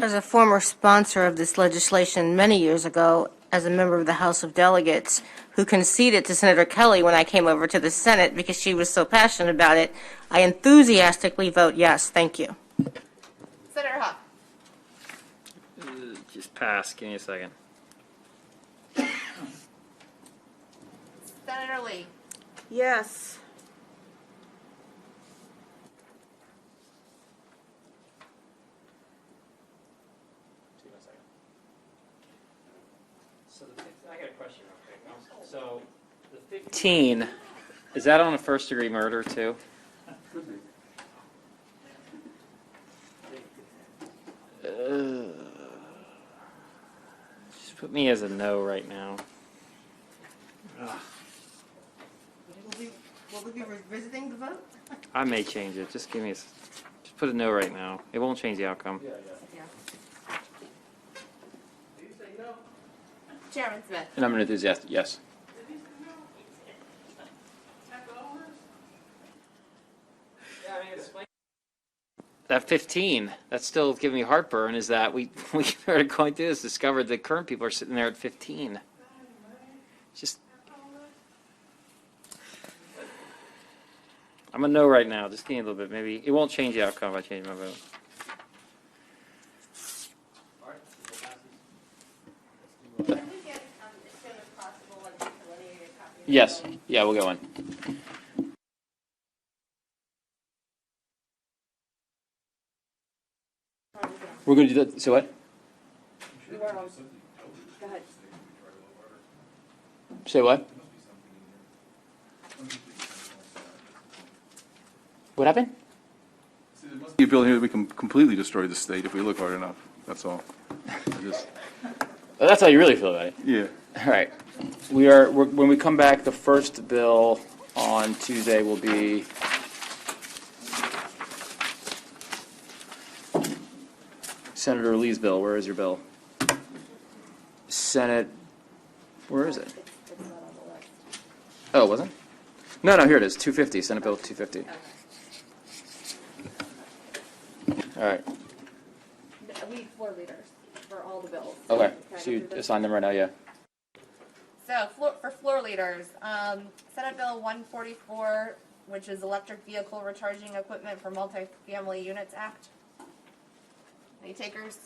As a former sponsor of this legislation many years ago, as a member of the House of Delegates, who conceded to Senator Kelly when I came over to the Senate because she was so passionate about it, I enthusiastically vote yes. Thank you. Senator Huff. Just pass. Give me a second. Senator Lee. Yes. So I got a question real quick. So the 15, is that on a first degree murder too? Just put me as a no right now. Will we be revisiting the vote? I may change it. Just give me just put a no right now. It won't change the outcome. Chairman Smith. And I'm an enthusiast, yes. That 15, that's still giving me heartburn, is that we started going through this, discovered that current people are sitting there at 15. Just, I'm a no right now. Just give me a little bit. Maybe it won't change the outcome if I change my vote. Can we get, as soon as possible, like, delineated copies? Yes, yeah, we'll go in. We're going to do that, so what? Go ahead. Say what? What happened? The ability that we can completely destroy the state if we look hard enough, that's all. Oh, that's how you really feel about it? Yeah. All right. When we come back, the first bill on Tuesday will be Senator Lee's bill. Where is your bill? Senate, where is it? It's not on the list. Oh, it wasn't? No, here it is, 250, Senate Bill 250. All right, We floor leaders for all the bills. okay, so you assign them right now, yeah. So for floor leaders, Senate Bill 144, which is Electric Vehicle Recharging Equipment for Multifamily Units Act. Any takers?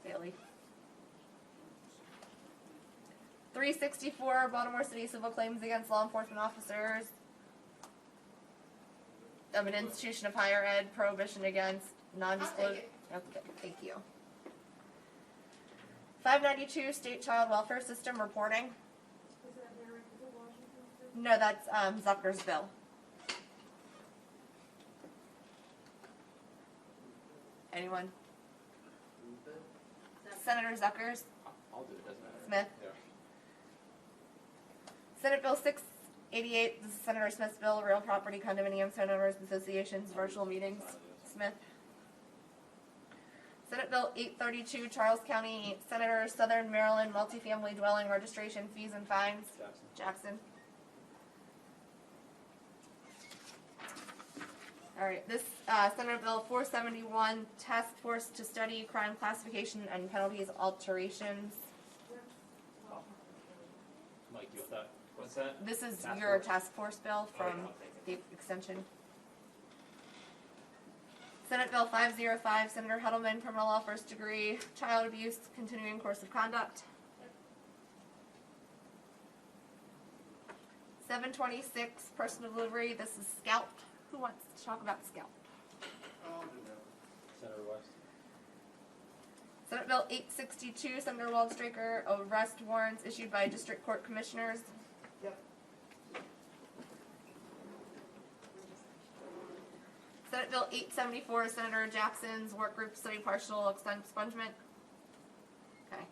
Bailey. 364, Baltimore City Civil Claims Against Law Enforcement Officers of an institution of higher ed, prohibition against non-disclosure. Okay, thank you. 592, State Child Welfare System reporting. No, that's Zucker's bill. Anyone? Senator Zuckers? I'll do it, doesn't matter. Smith? Senate Bill 688, this is Senator Smith's bill, real property condominiums, homeowners associations, virtual meetings. Smith. Senate Bill 832, Charles County Senator, Southern Maryland multifamily dwelling registration fees and fines. Jackson. All right, this Senate Bill 471, task force to study crime classification and penalties alterations. Mike, you want that? What's that? This is your task force bill from the extension. Senate Bill 505, Senator Heddleman, criminal law first degree, child abuse, continuing course of conduct. 726, personal delivery, this is Scout. Who wants to talk about Scout? Senator West. Senate Bill 862, Senator Waldstraker, arrest warrants issued by district court commissioners. Yep. Senate Bill 874, Senator Jackson's work group study partial expungement. Okay.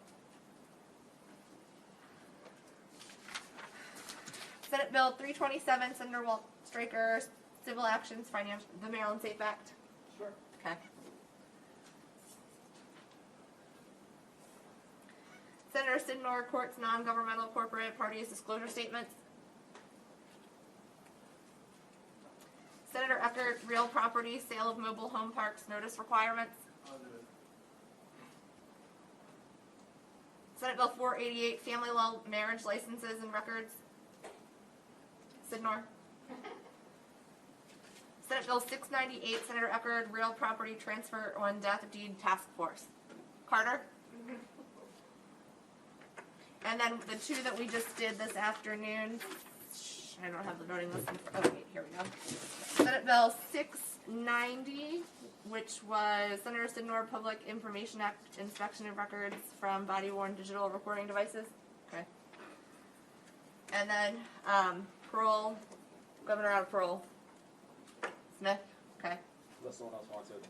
Senate Bill 327, Senator Waldstraker, civil actions, the Maryland Safe Act. Sure. Okay. Senator Sidnor, courts, non-governmental corporate parties disclosure statements. Senator Eckert, real property, sale of mobile home parks, notice requirements. Senate Bill 488, family law marriage licenses and records. Sidnor. Senate Bill 698, Senator Eckert, real property transfer on death deed task force. Carter? And then the two that we just did this afternoon, I don't have the voting list in front. Oh, wait, here we go. Senate Bill 690, which was Senator Sidnor, Public Information Act, inspection of records from body-worn digital recording devices. Okay. And then parole, governor out of parole. Smith. Okay. Unless someone else wants it.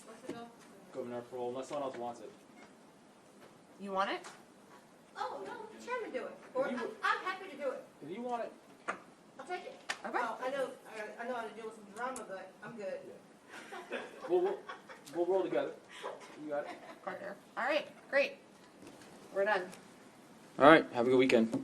What's the bill? Governor parole, unless someone else wants it. You want it? Oh, no, chairman do it. Or I'm happy to do it. If you want it. I'll take it. Okay. Well, I know how to deal with some drama, but I'm good. We'll roll together. You got it? Carter. All right. Great. We're done. All right, have a good weekend.